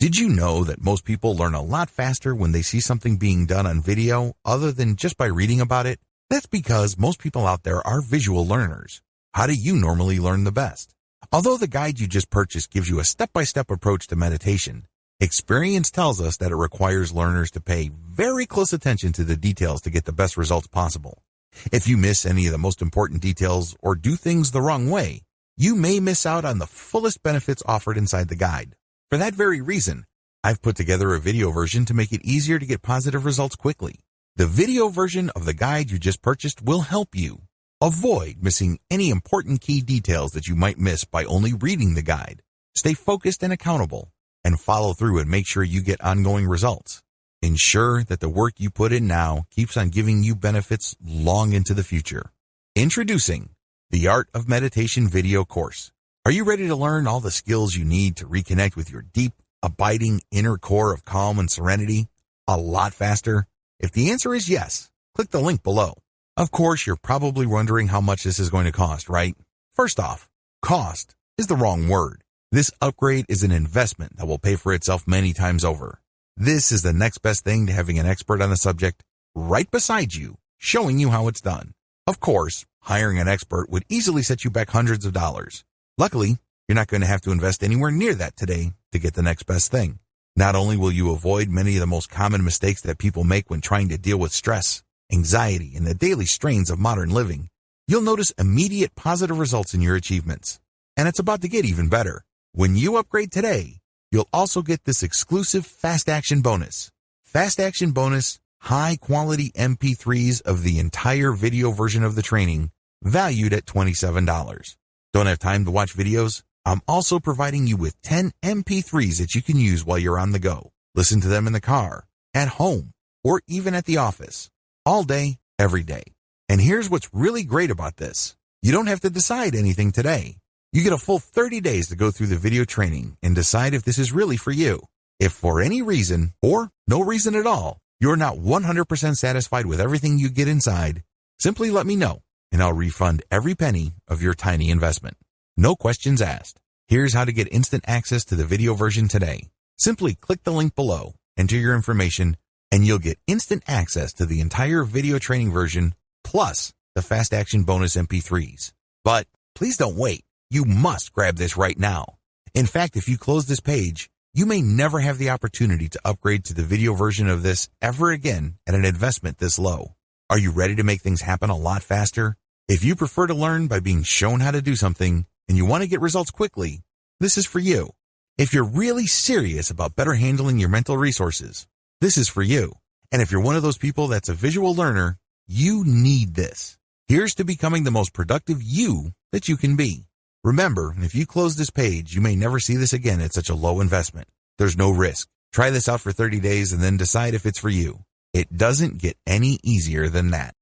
Did you know that most people learn a lot faster when they see something being done on video other than just by reading about it? That's because most people out there are visual learners. How do you normally learn the best? Although the guide you just purchased gives you a step-by-step approach to meditation, experience tells us that it requires learners to pay very close attention to the details to get the best results possible. If you miss any of the most important details or do things the wrong way, you may miss out on the fullest benefits offered inside the guide. For that very reason, I've put together a video version to make it easier to get positive results quickly. The video version of the guide you just purchased will help you avoid missing any important key details that you might miss by only reading the guide. Stay focused and accountable, and follow through and make sure you get ongoing results. Ensure that the work you put in now keeps on giving you benefits long into the future. Introducing the Art of Meditation video course. Are you ready to learn all the skills you need to reconnect with your deep, abiding inner core of calm and serenity a lot faster? If the answer is yes, click the link below. Of course, you're probably wondering how much this is going to cost, right? First off, cost is the wrong word. This upgrade is an investment that will pay for itself many times over. This is the next best thing to having an expert on the subject right beside you, showing you how it's done. Of course, hiring an expert would easily set you back hundreds of dollars. Luckily, you're not going to have to invest anywhere near that today to get the next best thing. Not only will you avoid many of the most common mistakes that people make when trying to deal with stress, anxiety, and the daily strains of modern living, you'll notice immediate positive results in your achievements. And it's about to get even better. When you upgrade today, you'll also get this exclusive Fast Action bonus. Fast Action bonus, high-quality MP3s of the entire video version of the training, valued at $27. Don't have time to watch videos? I'm also providing you with 10 MP3s that you can use while you're on the go. Listen to them in the car, at home, or even at the office. All day, every day. And here's what's really great about this. You don't have to decide anything today. You get a full 30 days to go through the video training and decide if this is really for you. If for any reason, or no reason at all, you're not 100% satisfied with everything you get inside, simply let me know, and I'll refund every penny of your tiny investment. No questions asked. Here's how to get instant access to the video version today. Simply click the link below, enter your information, and you'll get instant access to the entire video training version, plus the Fast Action bonus MP3s. But please don't wait. You must grab this right now. In fact, if you close this page, you may never have the opportunity to upgrade to the video version of this ever again at an investment this low. Are you ready to make things happen a lot faster? If you prefer to learn by being shown how to do something and you want to get results quickly, this is for you. If you're really serious about better handling your mental resources, this is for you. And if you're one of those people that's a visual learner, you need this. Here's to becoming the most productive you that you can be. Remember, if you close this page, you may never see this again at such a low investment. There's no risk. Try this out for 30 days and then decide if it's for you. It doesn't get any easier than that.